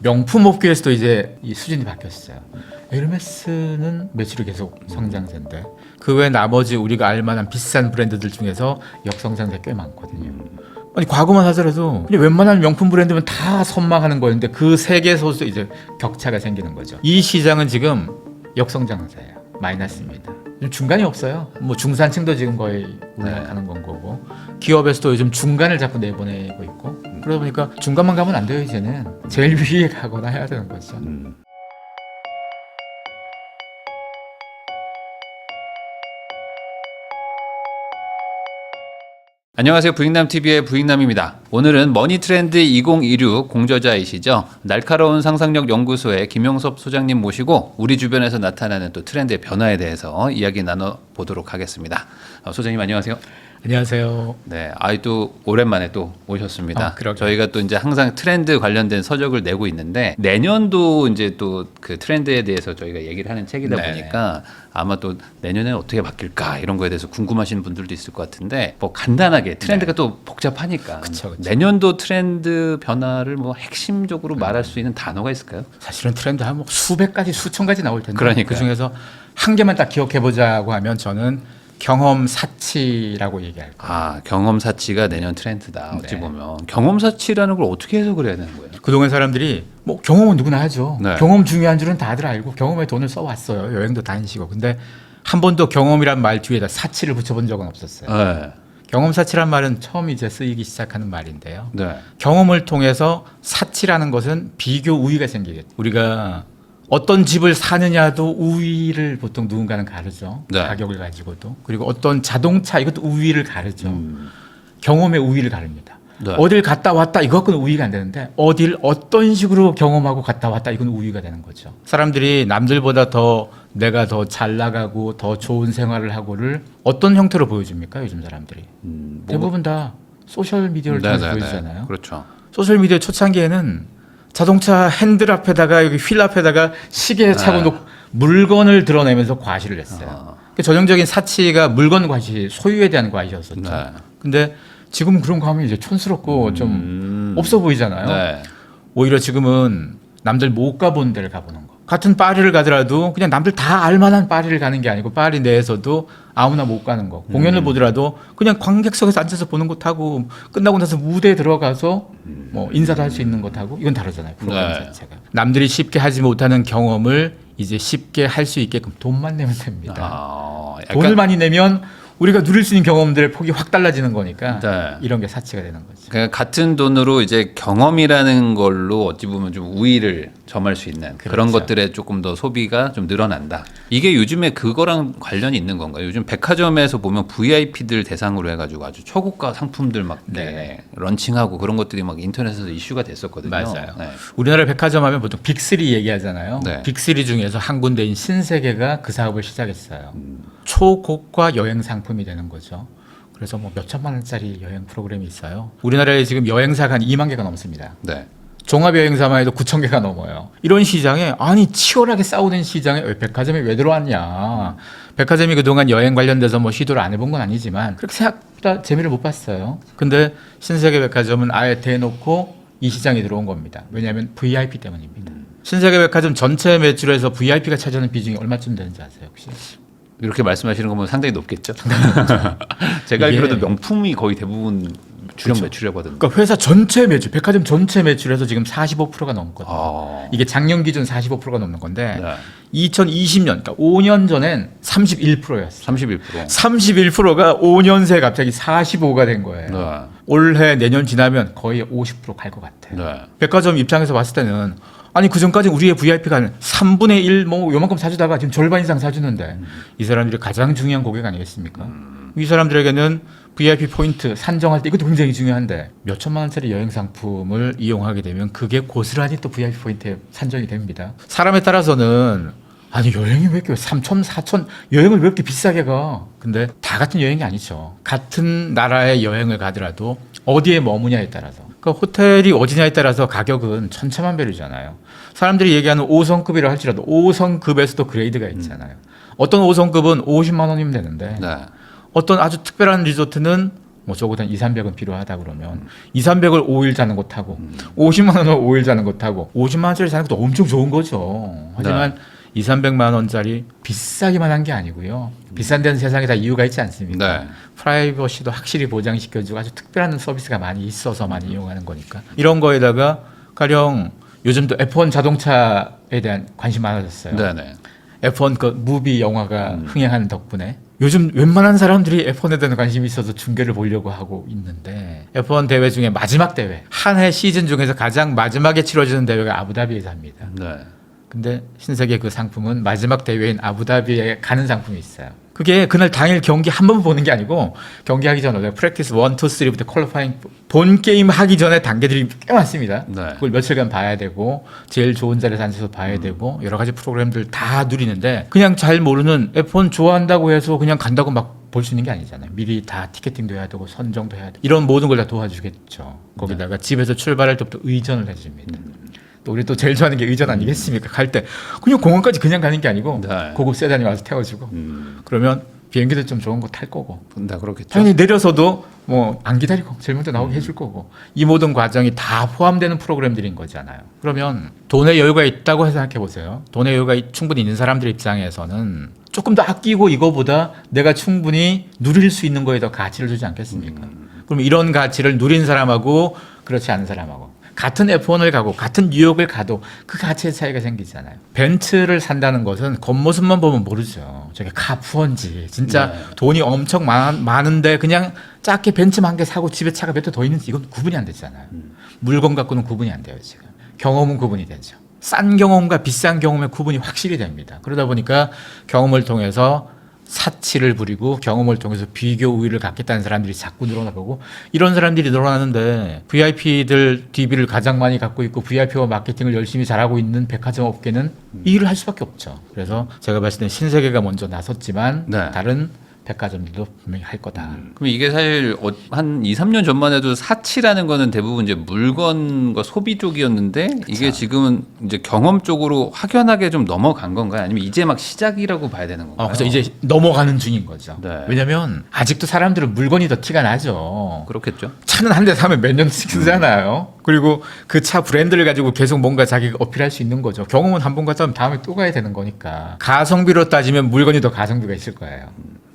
명품 업계에서도 이제 이 수준이 바뀌었어요. 에르메스는 매출이 계속 성장세인데 그 외 나머지 우리가 알만한 비싼 브랜드들 중에서 역성장세 꽤 많거든요. 아니 과거만 하더라도 그냥 웬만한 명품 브랜드면 다 선망하는 거였는데 그 세계에서 이제 격차가 생기는 거죠. 이 시장은 지금 역성장세예요. 마이너스입니다. 좀 중간이 없어요. 뭐 중산층도 지금 거의 올라가는 건 거고 기업에서도 요즘 중간을 자꾸 내보내고 있고 그러다 보니까 중간만 가면 안 돼요. 이제는 제일 위에 가거나 해야 되는 거죠. 안녕하세요. 부익남TV의 부익남입니다. 오늘은 머니트렌드 2026 공저자이시죠. 날카로운 상상력 연구소의 김용섭 소장님 모시고 우리 주변에서 나타나는 또 트렌드의 변화에 대해서 이야기 나눠보도록 하겠습니다. 소장님 안녕하세요. 안녕하세요. 네, 또 오랜만에 또 오셨습니다. 저희가 또 이제 항상 트렌드 관련된 서적을 내고 있는데 내년도 이제 또 그 트렌드에 대해서 저희가 얘기를 하는 책이다 보니까 아마 또 내년에 어떻게 바뀔까 이런 거에 대해서 궁금하신 분들도 있을 것 같은데 뭐 간단하게 트렌드가 또 복잡하니까 그쵸. 내년도 트렌드 변화를 뭐 핵심적으로 말할 수 있는 단어가 있을까요? 사실은 트렌드 한 뭐 수백 가지 수천 가지 나올 텐데 그러니까요. 그 중에서 한 개만 딱 기억해 보자고 하면 저는 경험 사치라고 얘기할 거예요. 경험 사치가 내년 트렌드다. 어찌 보면 경험 사치라는 걸 어떻게 해석을 해야 되는 거예요? 그동안 사람들이 뭐 경험은 누구나 하죠. 네. 경험 중요한 줄은 다들 알고 경험에 돈을 써왔어요. 여행도 다니시고. 근데 한 번도 경험이란 말 뒤에다 사치를 붙여본 적은 없었어요. 네. 경험 사치란 말은 처음 이제 쓰이기 시작하는 말인데요. 네. 경험을 통해서 사치라는 것은 비교 우위가 생기겠죠. 우리가 어떤 집을 사느냐도 우위를 보통 누군가는 가르죠. 네. 가격을 가지고도. 그리고 어떤 자동차 이것도 우위를 가르죠. 경험의 우위를 가릅니다. 네. 어딜 갔다 왔다 이것은 우위가 안 되는데 어딜 어떤 식으로 경험하고 갔다 왔다 이건 우위가 되는 거죠. 사람들이 남들보다 더 내가 더 잘 나가고 더 좋은 생활을 하고를 어떤 형태로 보여줍니까? 요즘 사람들이. 대부분 다 소셜미디어를 통해서 보여주잖아요. 그렇죠. 소셜미디어 초창기에는 자동차 핸들 앞에다가 여기 휠 앞에다가 시계 차고 놓고 물건을 드러내면서 과시를 했어요. 전형적인 사치가 물건 과시, 소유에 대한 과시였었죠. 네. 근데 지금은 그런 거 하면 이제 촌스럽고 좀 없어 보이잖아요. 네. 오히려 지금은 남들 못 가본 데를 가보는 거. 같은 파리를 가더라도 그냥 남들 다 알만한 파리를 가는 게 아니고 파리 내에서도 아무나 못 가는 거. 공연을 보더라도 그냥 관객석에서 앉아서 보는 것하고 끝나고 나서 무대에 들어가서 뭐 인사도 할 수 있는 것하고 이건 다르잖아요. 프로그램 자체가. 남들이 쉽게 하지 못하는 경험을 이제 쉽게 할 수 있게끔 돈만 내면 됩니다. 돈을 많이 내면 우리가 누릴 수 있는 경험들의 폭이 확 달라지는 거니까 네. 이런 게 사치가 되는 거죠. 그러니까 같은 돈으로 이제 경험이라는 걸로 어찌 보면 좀 우위를 점할 수 있는 그런 것들에 조금 더 소비가 좀 늘어난다. 이게 요즘에 그거랑 관련이 있는 건가요? 요즘 백화점에서 보면 VIP들 대상으로 해가지고 아주 초고가 상품들 막 런칭하고 그런 것들이 막 인터넷에서 이슈가 됐었거든요. 맞아요. 네. 우리나라 백화점 하면 보통 빅3 얘기하잖아요. 네. 빅3 중에서 한 군데인 신세계가 그 사업을 시작했어요. 초고가 여행 상품이 되는 거죠. 그래서 뭐 몇 천만 원짜리 여행 프로그램이 있어요. 우리나라에 지금 여행사가 한 2만 개가 넘습니다. 네. 종합여행사만 해도 9천 개가 넘어요. 이런 시장에 아니 치열하게 싸우는 시장에 왜 백화점이 왜 들어왔냐. 백화점이 그동안 여행 관련돼서 뭐 시도를 안 해본 건 아니지만 그렇게 생각보다 재미를 못 봤어요. 근데 신세계 백화점은 아예 대놓고 이 시장에 들어온 겁니다. 왜냐하면 VIP 때문입니다. 신세계 백화점 전체 매출에서 VIP가 차지하는 비중이 얼마쯤 되는지 아세요 혹시? 이렇게 말씀하시는 거 보면 상당히 높겠죠. 제가 알기로도 명품이 거의 대부분 주력 매출이라고 하던데. 그러니까 회사 전체 매출, 백화점 전체 매출에서 지금 45%가 넘거든요. 이게 작년 기준 45%가 넘는 건데 2020년, 그러니까 5년 전엔 31%였어요. 31%. 31%가 5년 새에 갑자기 45가 된 거예요. 네. 올해 내년 지나면 거의 50% 갈 것 같아요. 네. 백화점 입장에서 봤을 때는 아니 그 전까지 우리의 VIP가 3분의 1 뭐 요만큼 사주다가 지금 절반 이상 사주는데 이 사람들이 가장 중요한 고객 아니겠습니까? 이 사람들에게는 VIP 포인트 산정할 때 이것도 굉장히 중요한데 몇 천만 원짜리 여행 상품을 이용하게 되면 그게 고스란히 또 VIP 포인트에 산정이 됩니다. 사람에 따라서는 아니 여행이 왜 이렇게 3천, 4천 여행을 왜 이렇게 비싸게 가? 근데 다 같은 여행이 아니죠. 같은 나라의 여행을 가더라도 어디에 머무냐에 따라서 그러니까 호텔이 어디냐에 따라서 가격은 천차만별이잖아요. 사람들이 얘기하는 5성급이라 할지라도 5성급에서도 그레이드가 있잖아요. 어떤 5성급은 50만 원이면 되는데 네. 어떤 아주 특별한 리조트는 뭐 적어도 한 2, 300은 필요하다 그러면 2, 300을 5일 자는 거 타고 50만 원을 5일 자는 거 타고 50만 원짜리 자는 것도 엄청 좋은 거죠. 하지만 2, 300만 원짜리 비싸기만 한 게 아니고요. 비싼 데는 세상에 다 이유가 있지 않습니까? 네. 프라이버시도 확실히 보장시켜주고 아주 특별한 서비스가 많이 있어서 많이 이용하는 거니까. 이런 거에다가 가령 요즘도 F1 자동차에 대한 관심 많아졌어요. 네네. F1 그 무비 영화가 흥행하는 덕분에 요즘 웬만한 사람들이 F1에 대한 관심이 있어서 중계를 보려고 하고 있는데 F1 대회 중에 마지막 대회 한 해 시즌 중에서 가장 마지막에 치러지는 대회가 아부다비에서 합니다. 네. 근데 신세계 그 상품은 마지막 대회인 아부다비에 가는 상품이 있어요. 그게 그날 당일 경기 한 번 보는 게 아니고 경기하기 전에 프랙티스 1, 2, 3부터 퀄리파잉 본 게임 하기 전에 단계들이 꽤 많습니다. 네. 그걸 며칠간 봐야 되고 제일 좋은 자리에서 앉아서 봐야 되고 여러 가지 프로그램들 다 누리는데 그냥 잘 모르는 F1 좋아한다고 해서 그냥 간다고 막 볼 수 있는 게 아니잖아요. 미리 다 티켓팅도 해야 되고 선정도 해야 되고 이런 모든 걸 다 도와주겠죠. 거기다가 집에서 출발할 때부터 의전을 해줍니다. 또 우리 또 제일 좋아하는 게 의전 아니겠습니까? 갈 때 그냥 공항까지 그냥 가는 게 아니고 네. 고급 세단이 와서 태워주고 그러면 비행기도 좀 좋은 거 탈 거고 다 그렇겠죠. 당연히 내려서도 뭐 안 기다리고 제일 먼저 나오게 해줄 거고 이 모든 과정이 다 포함되는 프로그램들인 거잖아요. 그러면 돈의 여유가 있다고 생각해 보세요. 돈의 여유가 충분히 있는 사람들 입장에서는 조금 더 아끼고 이거보다 내가 충분히 누릴 수 있는 거에 더 가치를 주지 않겠습니까? 그럼 이런 가치를 누린 사람하고 그렇지 않은 사람하고 같은 F1을 가고 같은 뉴욕을 가도 그 가치의 차이가 생기잖아요. 벤츠를 산다는 것은 겉모습만 보면 모르죠. 저게 카푸언지 진짜 네. 돈이 엄청 많은데 그냥 작게 벤츠만 한 개 사고 집에 차가 몇 대 더 있는지 이건 구분이 안 되잖아요. 물건 갖고는 구분이 안 돼요. 지금 경험은 구분이 되죠. 싼 경험과 비싼 경험의 구분이 확실히 됩니다. 그러다 보니까 경험을 통해서 사치를 부리고 경험을 통해서 비교 우위를 갖겠다는 사람들이 자꾸 늘어나고 이런 사람들이 늘어나는데 VIP들 DB를 가장 많이 갖고 있고 VIP와 마케팅을 열심히 잘하고 있는 백화점 업계는 이 일을 할 수밖에 없죠. 그래서 제가 봤을 땐 신세계가 먼저 나섰지만 네. 다른 백화점들도 분명히 할 거다. 그럼 이게 사실 한 2, 3년 전만 해도 사치라는 거는 대부분 이제 물건과 소비 쪽이었는데 이게 지금은 이제 경험 쪽으로 확연하게 좀 넘어간 건가요? 아니면 이제 막 시작이라고 봐야 되는 건가요? 그래서 이제 넘어가는 중인 거죠. 네. 왜냐하면 아직도 사람들은 물건이 더 티가 나죠. 그렇겠죠. 차는 한 대 사면 몇 년씩 쓰잖아요. 그리고 그 차 브랜드를 가지고 계속 뭔가 자기가 어필할 수 있는 거죠. 경험은 한 번 갔다 오면 다음에 또 가야 되는 거니까. 가성비로 따지면 물건이 더 가성비가 있을 거예요.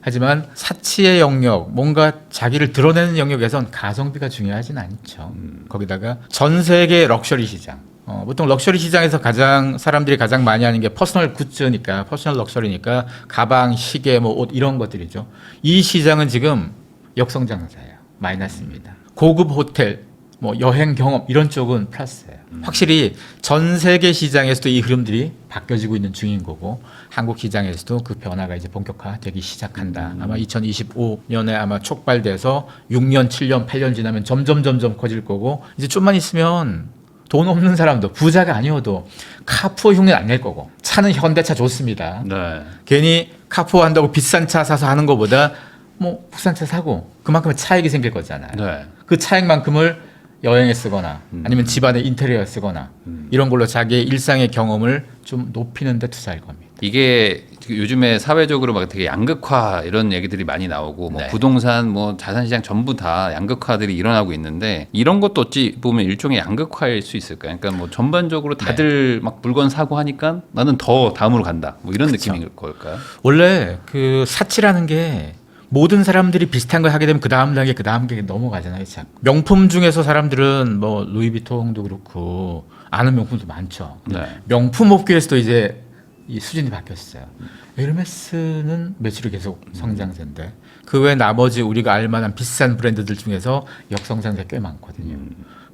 하지만 사치의 영역, 뭔가 자기를 드러내는 영역에선 가성비가 중요하진 않죠. 거기다가 전 세계 럭셔리 시장. 보통 럭셔리 시장에서 가장 사람들이 가장 많이 하는 게 퍼스널 굿즈니까, 퍼스널 럭셔리니까 가방, 시계, 뭐 옷 이런 것들이죠. 이 시장은 지금 역성장세예요. 마이너스입니다. 고급 호텔, 뭐 여행 경험 이런 쪽은 플러스예요. 확실히 전 세계 시장에서도 이 흐름들이 바뀌어지고 있는 중인 거고 한국 시장에서도 그 변화가 이제 본격화되기 시작한다. 아마 2025년에 아마 촉발돼서 6년, 7년, 8년 지나면 점점 커질 거고 이제 좀만 있으면 돈 없는 사람도 부자가 아니어도 카푸어 흉내 안 낼 거고 차는 현대차 좋습니다. 네. 괜히 카푸어 한다고 비싼 차 사서 하는 것보다 뭐 국산차 사고 그만큼의 차익이 생길 거잖아요. 네. 그 차익만큼을 여행에 쓰거나 아니면 집안의 인테리어에 쓰거나 이런 걸로 자기의 일상의 경험을 좀 높이는 데 투자할 겁니다. 이게 요즘에 사회적으로 막 되게 양극화 이런 얘기들이 많이 나오고 뭐 네. 부동산 뭐 자산시장 전부 다 양극화들이 일어나고 있는데 이런 것도 어찌 보면 일종의 양극화일 수 있을까요? 그러니까 뭐 전반적으로 다들 막 물건 사고 하니까 나는 더 다음으로 간다 뭐 이런 그쵸. 느낌인 걸까요? 원래 그 사치라는 게 모든 사람들이 비슷한 걸 하게 되면 그 다음 단계 그 다음 단계 넘어가잖아요. 참. 명품 중에서 사람들은 뭐 루이비통도 그렇고 아는 명품도 많죠. 네. 명품 업계에서도 이제 이 수준이 바뀌었어요. 에르메스는 매출이 계속 성장세인데 그 외 나머지 우리가 알만한 비싼 브랜드들 중에서 역성장세 꽤 많거든요.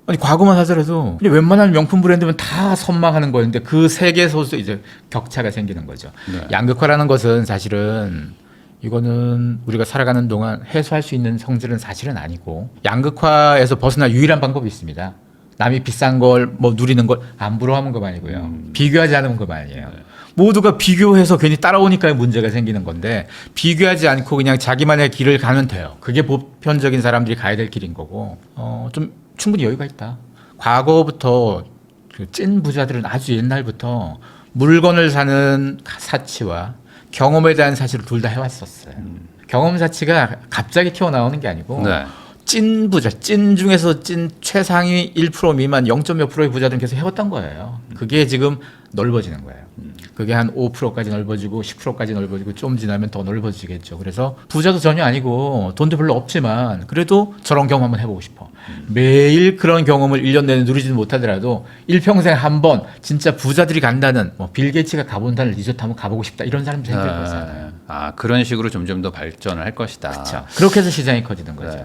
아니 과거만 하더라도 그냥 웬만한 명품 브랜드면 다 선망하는 거였는데 그 세계에서도 이제 격차가 생기는 거죠. 네. 양극화라는 것은 사실은 이거는 우리가 살아가는 동안 해소할 수 있는 성질은 사실은 아니고 양극화에서 벗어날 유일한 방법이 있습니다. 남이 비싼 걸 뭐 누리는 걸 안 부러워하는 것만이고요. 비교하지 않는 것만이에요. 모두가 비교해서 괜히 따라오니까 문제가 생기는 건데 비교하지 않고 그냥 자기만의 길을 가면 돼요. 그게 보편적인 사람들이 가야 될 길인 거고 좀 충분히 여유가 있다. 과거부터 그 찐 부자들은 아주 옛날부터 물건을 사는 사치와 경험에 대한 사실을 둘 다 해왔었어요. 경험 자체가 갑자기 튀어나오는 게 아니고 네. 찐 부자, 찐 중에서 찐 최상위 1% 미만 0.몇 프로의 부자들은 계속 해왔던 거예요. 그게 지금 넓어지는 거예요. 그게 한 5%까지 넓어지고 10%까지 넓어지고 좀 지나면 더 넓어지겠죠. 그래서 부자도 전혀 아니고 돈도 별로 없지만 그래도 저런 경험 한번 해보고 싶어. 매일 그런 경험을 1년 내내 누리지는 못하더라도 일평생 한 번 진짜 부자들이 간다는 뭐 빌 게이츠가 가본다는 리조트 한번 가보고 싶다 이런 사람들이 생길 거잖아요. 그런 식으로 점점 더 발전을 할 것이다. 그렇죠. 그렇게 해서 시장이 커지는 거죠. 네.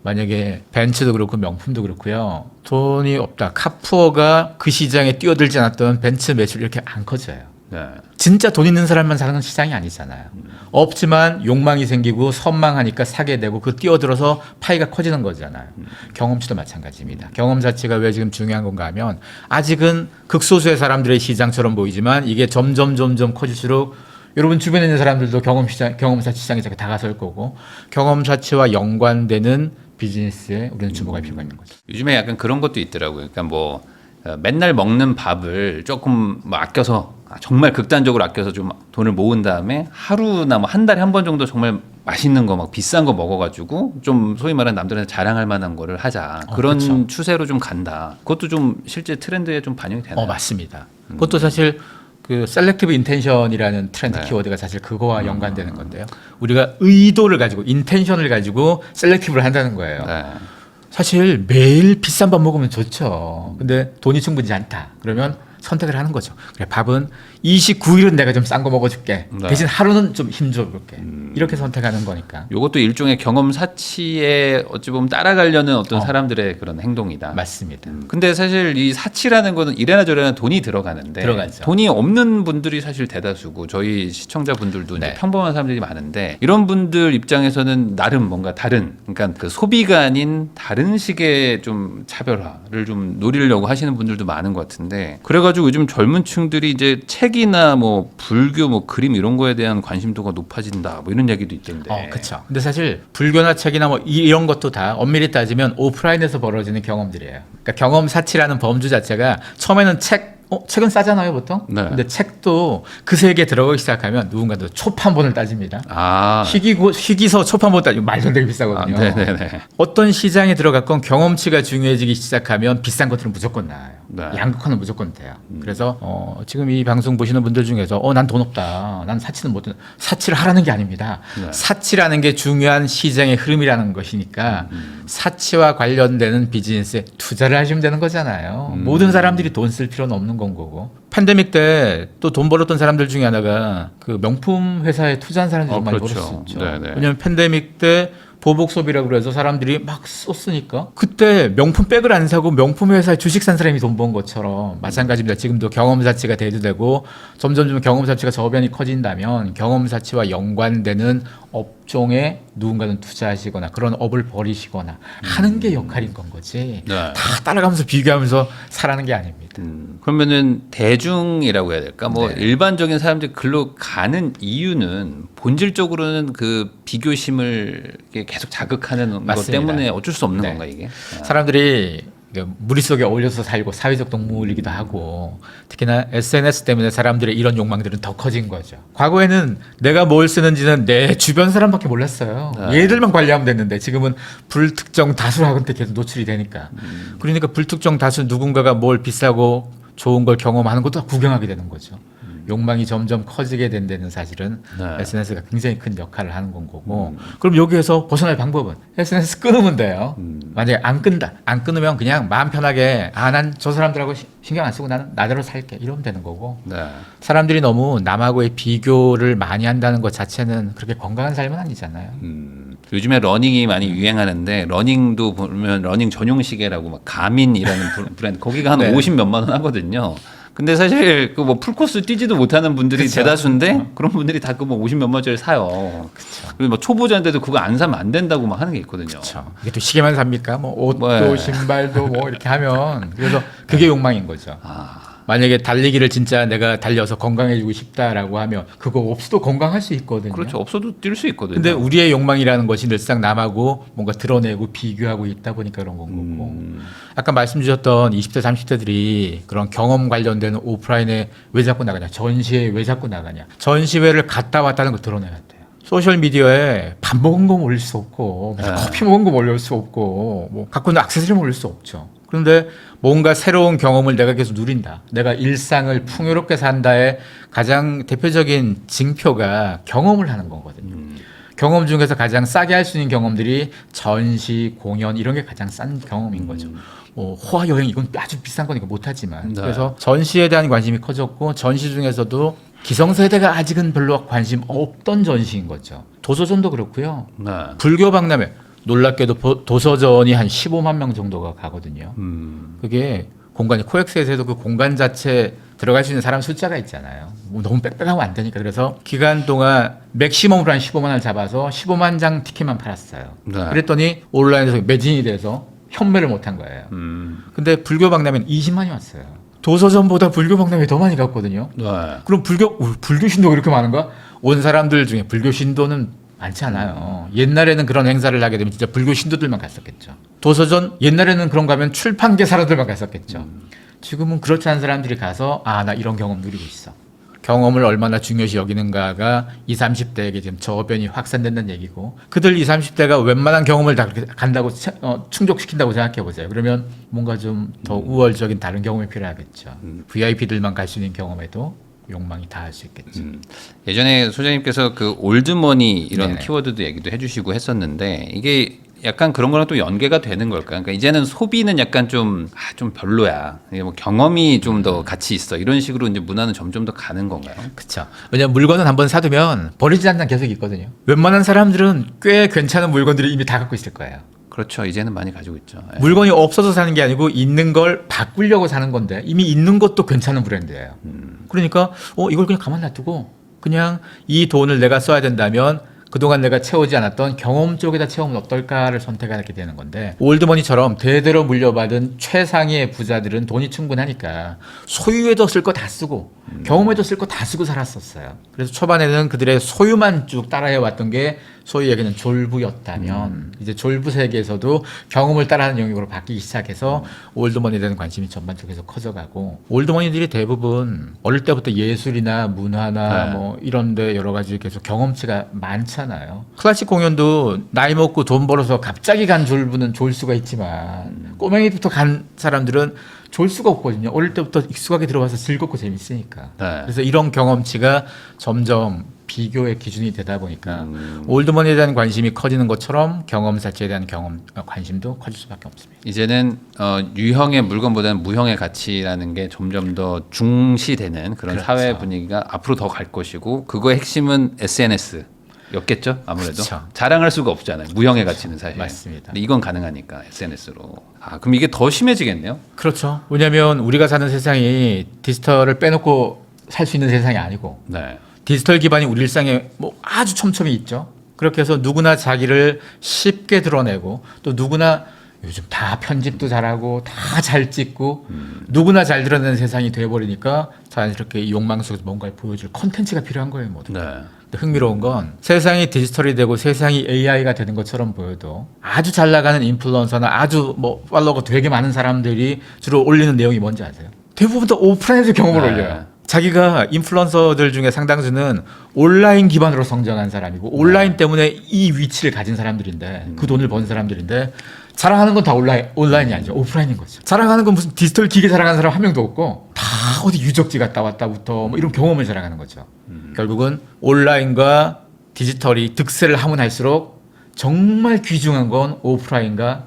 만약에 벤츠도 그렇고 명품도 그렇고요. 돈이 없다. 카푸어가 그 시장에 뛰어들지 않았던 벤츠 매출 이렇게 안 커져요. 네. 진짜 돈 있는 사람만 사는 시장이 아니잖아요. 없지만 욕망이 생기고 선망하니까 사게 되고 그 뛰어들어서 파이가 커지는 거잖아요. 경험치도 마찬가지입니다. 경험 자체가 왜 지금 중요한 건가 하면 아직은 극소수의 사람들의 시장처럼 보이지만 이게 점점 커질수록 여러분 주변에 있는 사람들도 경험사 시장에 다가설 거고 경험사치와 연관되는 비즈니스에 우리는 주목할 필요가 있는 거죠. 요즘에 약간 그런 것도 있더라고요. 그러니까 뭐 맨날 먹는 밥을 조금 뭐 아껴서 정말 극단적으로 아껴서 좀 돈을 모은 다음에 하루나 뭐 한 달에 한 번 정도 정말 맛있는 거 막 비싼 거 먹어가지고 좀 소위 말하는 남들한테 자랑할 만한 거를 하자. 그런 그렇죠. 추세로 좀 간다. 그것도 좀 실제 트렌드에 좀 반영이 되나요? 맞습니다. 그것도 사실 그 셀렉티브 인텐션이라는 트렌드 네. 키워드가 사실 그거와 연관되는 건데요. 우리가 의도를 가지고 인텐션을 가지고 셀렉티브를 한다는 거예요. 네. 사실 매일 비싼 밥 먹으면 좋죠. 근데 돈이 충분치 않다. 그러면 선택을 하는 거죠. 그래, 밥은 29일은 내가 좀 싼 거 먹어줄게. 네. 대신 하루는 좀 힘줘볼게. 이렇게 선택하는 거니까. 이것도 일종의 경험 사치에 어찌 보면 따라가려는 어떤 사람들의 그런 행동이다. 맞습니다. 근데 사실 이 사치라는 거는 이래나 저래나 돈이 들어가는데 들어가죠. 돈이 없는 분들이 사실 대다수고 저희 시청자분들도 이제 네. 평범한 사람들이 많은데 이런 분들 입장에서는 나름 뭔가 다른 그러니까 그 소비가 아닌 다른 식의 좀 차별화를 좀 노리려고 하시는 분들도 많은 것 같은데 그래가지고 요즘 젊은 층들이 이제 책이나 뭐 불교 뭐 그림 이런 거에 대한 관심도가 높아진다 뭐 이런 얘기도 있던데. 그렇죠. 근데 사실 불교나 책이나 뭐 이런 것도 다 엄밀히 따지면 오프라인에서 벌어지는 경험들이에요. 그러니까 경험 사치라는 범주 자체가 처음에는 책은 싸잖아요, 보통. 네. 근데 책도 그 세계에 들어가기 시작하면 누군가도 초판본을 따집니다. 아, 희귀서 초판본 따지면 말도 안 되게 비싸거든요. 네네네. 어떤 시장에 들어갔건 경험치가 중요해지기 시작하면 비싼 것들은 무조건 나와요. 네. 양극화는 무조건 돼요. 그래서 지금 이 방송 보시는 분들 중에서 난 돈 없다. 난 사치는 못. 사치를 하라는 게 아닙니다. 네. 사치라는 게 중요한 시장의 흐름이라는 것이니까 사치와 관련되는 비즈니스에 투자를 하시면 되는 거잖아요. 모든 사람들이 돈 쓸 필요는 없는 건 거고. 팬데믹 때 또 돈 벌었던 사람들 중에 하나가 그 명품 회사에 투자한 사람들이 좀 많이 그렇죠. 벌었었죠. 네네. 왜냐하면 팬데믹 때 보복 소비라고 그래서 사람들이 막 썼으니까 그때 명품 백을 안 사고 명품 회사에 주식 산 사람이 돈 번 것처럼 마찬가지입니다. 지금도 경험 사치가 대두되고 점점 경험 사치가 저변이 커진다면 경험 사치와 연관되는 업종에 누군가는 투자하시거나 그런 업을 벌이시거나 하는 게 역할인 건 거지. 네. 다 따라가면서 비교하면서 사라는 게 아닙니다. 그러면은 대중이라고 해야 될까? 뭐 네. 일반적인 사람들이 글로 가는 이유는 본질적으로는 그 비교심을 이렇게 계속 자극하는 것 맞습니다. 때문에 어쩔 수 없는 네. 건가 이게? 사람들이 무리 속에 어울려서 살고 사회적 동물이기도 하고 특히나 SNS 때문에 사람들의 이런 욕망들은 더 커진 거죠. 과거에는 내가 뭘 쓰는지는 내 주변 사람밖에 몰랐어요. 네. 얘들만 관리하면 됐는데 지금은 불특정 다수한테 계속 노출이 되니까 그러니까 불특정 다수 누군가가 뭘 비싸고 좋은 걸 경험하는 것도 다 구경하게 되는 거죠. 욕망이 점점 커지게 된 데는 사실은 네. SNS가 굉장히 큰 역할을 하는 건 거고 그럼 여기에서 벗어날 방법은 SNS 끊으면 돼요. 만약에 안 끈다. 안 끊으면 그냥 마음 편하게 난 저 사람들하고 신경 안 쓰고 나는 나대로 살게 이러면 되는 거고 네. 사람들이 너무 남하고의 비교를 많이 한다는 것 자체는 그렇게 건강한 삶은 아니잖아요. 요즘에 러닝이 많이 유행하는데 러닝도 보면 러닝 전용 시계라고 막 가민이라는 브랜드 거기가 한 네. 50 몇만 원 하거든요. 근데 사실 그 뭐 풀코스 뛰지도 못하는 분들이 그쵸. 대다수인데 그런 분들이 다 그 뭐 50 몇만 원짜리 사요. 그리고 뭐 초보자인데도 그거 안 사면 안 된다고 막 하는 게 있거든요. 그렇죠. 이게 또 시계만 삽니까? 뭐 옷도 네. 신발도 뭐 이렇게 하면 그래서 그게 욕망인 거죠. 만약에 달리기를 진짜 내가 달려서 건강해지고 싶다라고 하면 그거 없어도 건강할 수 있거든요. 그렇죠. 없어도 뛸 수 있거든요. 근데 우리의 욕망이라는 것이 늘상 남하고 뭔가 드러내고 비교하고 있다 보니까 그런 건 거고. 아까 말씀 주셨던 20대 30대들이 그런 경험 관련된 오프라인에 왜 자꾸 나가냐. 전시회에 왜 자꾸 나가냐. 전시회를 갔다 왔다는 걸 드러내야 돼요. 소셜 미디어에 밥 먹은 거 올릴 수 없고 커피 먹은 거 올릴 수 없고 뭐 갖고 있는 액세서리 올릴 수 없죠. 그런데 뭔가 새로운 경험을 내가 계속 누린다. 내가 일상을 풍요롭게 산다의 가장 대표적인 징표가 경험을 하는 거거든요. 경험 중에서 가장 싸게 할 수 있는 경험들이 전시, 공연 이런 게 가장 싼 경험인 거죠. 뭐 호화 여행 이건 아주 비싼 거니까 못하지만 네. 그래서 전시에 대한 관심이 커졌고 전시 중에서도 기성세대가 아직은 별로 관심 없던 전시인 거죠. 도서전도 그렇고요. 네. 불교 박람회 놀랍게도 도서전이 한 15만 명 정도가 가거든요. 그게 공간이 코엑스에서도 그 공간 자체 들어갈 수 있는 사람 숫자가 있잖아요. 뭐 너무 빽빽하면 안 되니까 그래서 기간 동안 맥시멈으로 한 15만을 잡아서 15만 장 티켓만 팔았어요. 네. 그랬더니 온라인에서 매진이 돼서 현매를 못한 거예요. 근데 불교 박람회는 20만이 왔어요. 도서전보다 불교 박람회 더 많이 갔거든요. 네. 그럼 불교 신도가 이렇게 많은가? 온 사람들 중에 불교 신도는 많지 않아요. 옛날에는 그런 행사를 하게 되면 진짜 불교 신도들만 갔었겠죠. 도서전 옛날에는 그런 거 하면 출판계 사람들만 갔었겠죠. 지금은 그렇지 않은 사람들이 가서 나 이런 경험 누리고 있어. 경험을 얼마나 중요시 여기는가가 20, 30대에게 지금 저변이 확산된다는 얘기고 그들 20, 30대가 웬만한 경험을 다 그렇게 간다고 충족시킨다고 생각해 보세요. 그러면 뭔가 좀 더 우월적인 다른 경험이 필요하겠죠. VIP들만 갈 수 있는 경험에도 욕망이 다할 수 있겠죠. 예전에 소장님께서 그 올드머니 이런 네네. 키워드도 얘기도 해주시고 했었는데 이게 약간 그런 거랑 또 연계가 되는 걸까요? 그러니까 이제는 소비는 약간 좀 별로야. 이게 뭐 경험이 좀 더 가치 있어. 이런 식으로 이제 문화는 점점 더 가는 건가요? 그렇죠. 왜냐하면 물건은 한번 사두면 버리지 않는 한 계속 있거든요. 웬만한 사람들은 꽤 괜찮은 물건들을 이미 다 갖고 있을 거예요. 그렇죠. 이제는 많이 가지고 있죠. 예. 물건이 없어서 사는 게 아니고 있는 걸 바꾸려고 사는 건데 이미 있는 것도 괜찮은 브랜드예요. 그러니까 이걸 그냥 가만 놔두고 그냥 이 돈을 내가 써야 된다면 그동안 내가 채우지 않았던 경험 쪽에다 채우면 어떨까를 선택하게 되는 건데 올드머니처럼 대대로 물려받은 최상위의 부자들은 돈이 충분하니까 소유에도 쓸 거 다 쓰고 경험에도 쓸 거 다 쓰고 살았었어요. 그래서 초반에는 그들의 소유만 쭉 따라해왔던 게 소위 얘기는 졸부였다면 이제 졸부 세계에서도 경험을 따라하는 영역으로 바뀌기 시작해서 올드머니에 대한 관심이 전반적으로 커져가고 올드머니들이 대부분 어릴 때부터 예술이나 문화나 네. 뭐 이런데 여러 가지 계속 경험치가 많잖아요. 클래식 공연도 나이 먹고 돈 벌어서 갑자기 간 졸부는 좋을 수가 있지만 꼬맹이부터 간 사람들은 좋을 수가 없거든요. 어릴 때부터 익숙하게 들어와서 즐겁고 재밌으니까. 네. 그래서 이런 경험치가 점점 비교의 기준이 되다 보니까 올드머니에 대한 관심이 커지는 것처럼 경험 자체에 대한 관심도 커질 수밖에 없습니다. 이제는 유형의 물건보다는 무형의 가치라는 게 점점 더 중시되는 그런 그렇죠. 사회 분위기가 앞으로 더 갈 것이고 그거의 핵심은 SNS였겠죠. 아무래도 그렇죠. 자랑할 수가 없잖아요. 무형의 가치는 사실. 맞습니다. 근데 이건 가능하니까 SNS로. 그럼 이게 더 심해지겠네요. 그렇죠. 왜냐하면 우리가 사는 세상이 디지털을 빼놓고 살 수 있는 세상이 아니고 네. 디지털 기반이 우리 일상에 뭐 아주 촘촘히 있죠. 그렇게 해서 누구나 자기를 쉽게 드러내고 또 누구나 요즘 다 편집도 잘하고 다 잘 찍고 누구나 잘 드러내는 세상이 돼버리니까 자연스럽게 이 욕망 속에서 뭔가를 보여줄 콘텐츠가 필요한 거예요. 모두. 네. 근데 흥미로운 건 세상이 디지털이 되고 세상이 AI가 되는 것처럼 보여도 아주 잘 나가는 인플루언서나 아주 뭐 팔로워가 되게 많은 사람들이 주로 올리는 내용이 뭔지 아세요? 대부분 다 오프라인에서 경험을 네. 올려요. 자기가 인플루언서들 중에 상당수는 온라인 기반으로 성장한 사람이고 온라인 때문에 이 위치를 가진 사람들인데 그 돈을 번 사람들인데 자랑하는 건 다 온라인이 아니죠. 오프라인인 거죠. 자랑하는 건 무슨 디지털 기계 자랑하는 사람 한 명도 없고 다 어디 유적지 갔다 왔다부터 뭐 이런 경험을 자랑하는 거죠. 결국은 온라인과 디지털이 득세를 하면 할수록 정말 귀중한 건 오프라인과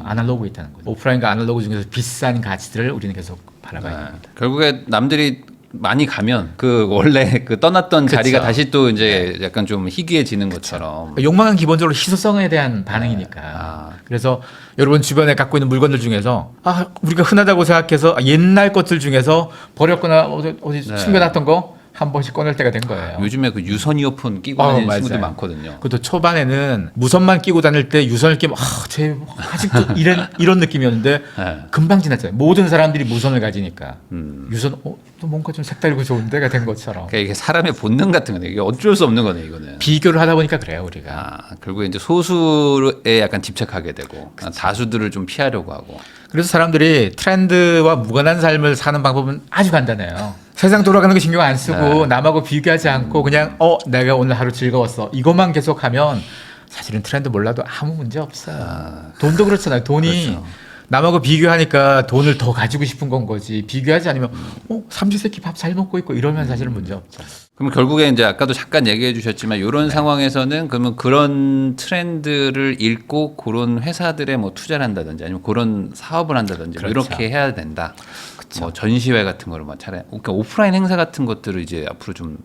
아날로그에 있다는 거죠. 오프라인과 아날로그 중에서 비싼 가치들을 우리는 계속 바라봐야 됩니다. 결국에 남들이 많이 가면 그 원래 그 떠났던 그쵸. 자리가 다시 또 이제 약간 좀 희귀해지는 것처럼. 그러니까 욕망은 기본적으로 희소성에 대한 반응이니까. 그래서 여러분 주변에 갖고 있는 물건들 중에서 우리가 흔하다고 생각해서 옛날 것들 중에서 버렸거나 어디 숨겨놨던 거 한 번씩 꺼낼 때가 된 거예요. 요즘에 그 유선 이어폰 끼고 다니는 맞아요. 친구들 많거든요. 그것도 초반에는 무선만 끼고 다닐 때 유선을 끼면 쟤 아직도 이런 느낌이었는데 네. 금방 지났잖아요. 모든 사람들이 무선을 가지니까 유선 또 뭔가 좀 색다르고 좋은 데가 된 것처럼 그러니까 이게 사람의 본능 같은 거네. 이게 어쩔 수 없는 거네 이거는. 비교를 하다 보니까 그래요 우리가. 결국에 이제 소수에 약간 집착하게 되고 다수들을 좀 피하려고 하고. 그래서 사람들이 트렌드와 무관한 삶을 사는 방법은 아주 간단해요. 세상 돌아가는 거 신경 안 쓰고 네. 남하고 비교하지 않고 그냥 내가 오늘 하루 즐거웠어 이것만 계속하면 사실은 트렌드 몰라도 아무 문제 없어요. 돈도 그렇잖아요. 돈이 그렇죠. 남하고 비교하니까 돈을 더 가지고 싶은 건 거지. 비교하지 않으면 삼시세끼 밥 잘 먹고 있고 이러면 사실은 문제 없죠. 그럼 결국에 이제 아까도 잠깐 얘기해 주셨지만 이런 상황에서는 그러면 그런 트렌드를 읽고 그런 회사들에 뭐 투자를 한다든지 아니면 그런 사업을 한다든지 뭐 그렇죠. 이렇게 해야 된다. 뭐 전시회 같은 거를 막 차라리 그러니까 오프라인 행사 같은 것들을 이제 앞으로 좀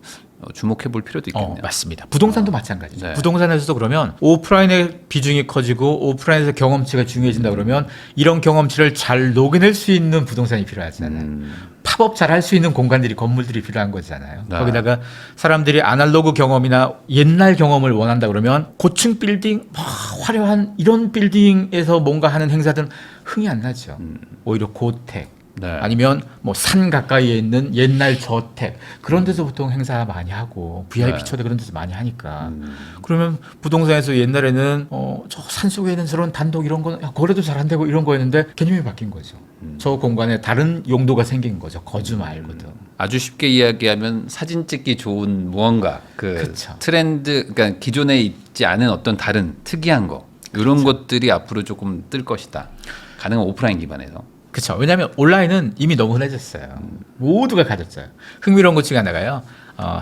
주목해 볼 필요도 있겠네요. 맞습니다. 부동산도 마찬가지죠. 네. 부동산에서도 그러면 오프라인의 비중이 커지고 오프라인에서 경험치가 중요해진다 그러면 이런 경험치를 잘 녹여낼 수 있는 부동산이 필요하잖아요. 팝업 잘 할 수 있는 공간들이 건물들이 필요한 거잖아요. 네. 거기다가 사람들이 아날로그 경험이나 옛날 경험을 원한다 그러면 고층 빌딩 막 화려한 이런 빌딩에서 뭔가 하는 행사들은 흥이 안 나죠. 오히려 고택 네. 아니면 뭐 산 가까이에 있는 옛날 저택 그런 데서 보통 행사 많이 하고 VIP 네. 초대 그런 데서 많이 하니까 그러면 부동산에서 옛날에는 저 산속에 있는 저런 단독 이런 거는 거래도 잘 안 되고 이런 거였는데 개념이 바뀐 거죠. 저 공간에 다른 용도가 생긴 거죠. 거주 말고도. 아주 쉽게 이야기하면 사진 찍기 좋은 무언가 그 그쵸. 트렌드 그러니까 기존에 있지 않은 어떤 다른 특이한 거 이런 것들이 앞으로 조금 뜰 것이다. 가능한 오프라인 기반에서. 그렇죠. 왜냐하면 온라인은 이미 너무 흔해졌어요. 모두가 가졌어요. 흥미로운 것 중에 하나가요.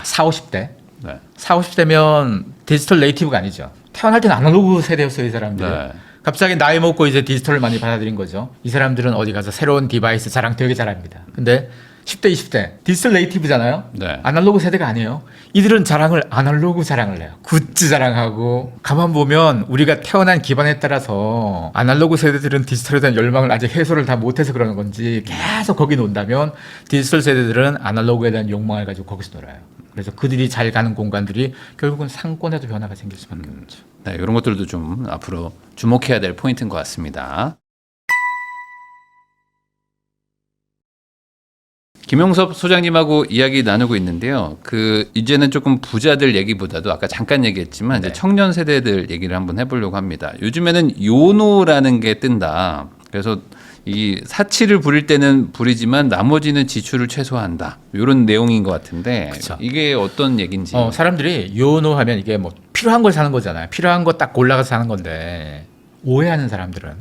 40, 50대. 네. 40, 50대면 디지털 네이티브가 아니죠. 태어날 때는 아날로그 세대였어요, 이 사람들이. 네. 갑자기 나이 먹고 이제 디지털을 많이 받아들인 거죠. 이 사람들은 어디 가서 새로운 디바이스 자랑 되게 잘합니다. 근데 10대, 20대 디지털 네이티브잖아요. 네. 아날로그 세대가 아니에요. 이들은 자랑을 아날로그 자랑을 해요. 굿즈 자랑하고 가만 보면 우리가 태어난 기반에 따라서 아날로그 세대들은 디지털에 대한 열망을 아직 해소를 다 못해서 그러는 건지 계속 거기 논다면 디지털 세대들은 아날로그에 대한 욕망을 가지고 거기서 놀아요. 그래서 그들이 잘 가는 공간들이 결국은 상권에도 변화가 생길 수밖에 없죠. 네, 이런 것들도 좀 앞으로 주목해야 될 포인트인 것 같습니다. 김용섭 소장님하고 이야기 나누고 있는데요. 그 이제는 조금 부자들 얘기보다도 아까 잠깐 얘기했지만 이제 청년 세대들 얘기를 한번 해보려고 합니다. 요즘에는 요노라는 게 뜬다. 그래서 이 사치를 부릴 때는 부리지만 나머지는 지출을 최소화한다. 이런 내용인 것 같은데 그쵸. 이게 어떤 얘기인지. 사람들이 요노하면 이게 뭐 필요한 걸 사는 거잖아요. 필요한 거 딱 골라서 사는 건데 오해하는 사람들은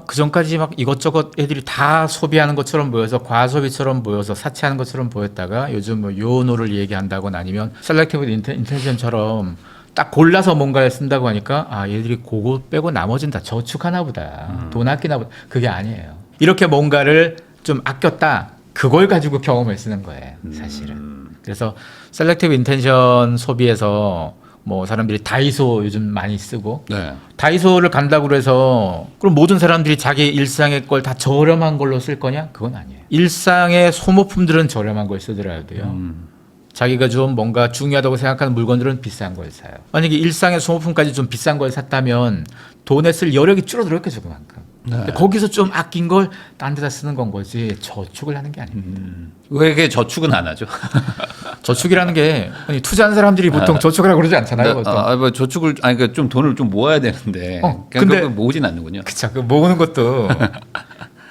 그 전까지 막 이것저것 애들이 다 소비하는 것처럼 보여서 과소비처럼 보여서 사치하는 것처럼 보였다가 요즘 뭐 요노를 얘기한다거나 아니면 셀렉티브 인텔리전처럼 딱 골라서 뭔가를 쓴다고 하니까 얘들이 그거 빼고 나머지는 다 저축하나 보다. 돈 아끼나 보다. 그게 아니에요. 이렇게 뭔가를 좀 아꼈다. 그걸 가지고 경험을 쓰는 거예요. 사실은. 그래서 셀렉티브 인텐션 소비에서 뭐 사람들이 다이소 요즘 많이 쓰고 네. 다이소를 간다고 해서 그럼 모든 사람들이 자기 일상의 걸 다 저렴한 걸로 쓸 거냐? 그건 아니에요. 일상의 소모품들은 저렴한 걸 쓰더라도요. 자기가 좀 뭔가 중요하다고 생각하는 물건들은 비싼 걸 사요. 만약에 일상의 소모품까지 좀 비싼 걸 샀다면 돈에 쓸 여력이 줄어들었겠죠, 그만큼. 근데 거기서 좀 아낀 걸 딴 데다 쓰는 건 거지 저축을 하는 게 아닙니다. 왜 이게 저축은 안 하죠? 저축이라는 게 아니, 투자하는 사람들이 보통 저축을 하고 그러지 않잖아요. 보통. 뭐 저축을 그러니까 좀 돈을 좀 모아야 되는데 근데 그걸 모으진 않는군요. 그쵸. 그 모으는 것도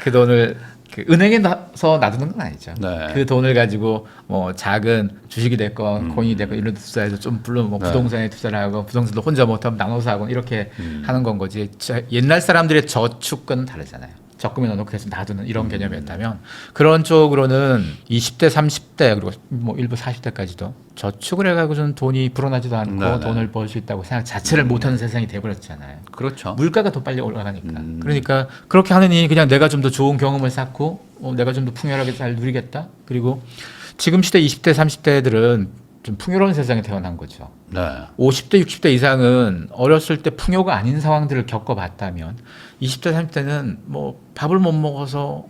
그 돈을 그 은행에 놔서 놔두는 건 아니죠. 네. 그 돈을 가지고 뭐 작은 주식이 됐건 코인이 됐건 이런 데 투자해서 좀 물론 뭐 네. 부동산에 투자를 하고 부동산도 혼자 못하면 나눠서 하고 이렇게 하는 건 거지. 옛날 사람들의 저축은 다르잖아요. 적금에 넣어놓고 계속 놔두는 이런 개념이었다면 그런 쪽으로는 20대, 30대 그리고 뭐 일부 40대까지도 저축을 해가지고는 돈이 불어나지도 않고 네, 네. 돈을 벌 수 있다고 생각 자체를 못하는 세상이 돼버렸잖아요. 그렇죠. 물가가 더 빨리 올라가니까. 그러니까 그렇게 하느니 그냥 내가 좀 더 좋은 경험을 쌓고 내가 좀 더 풍요하게 잘 누리겠다. 그리고 지금 시대 20대, 30대들은 좀 풍요로운 세상에 태어난 거죠. 네. 50대, 60대 이상은 어렸을 때 풍요가 아닌 상황들을 겪어봤다면 20대, 30대는 뭐 밥을 못 먹어서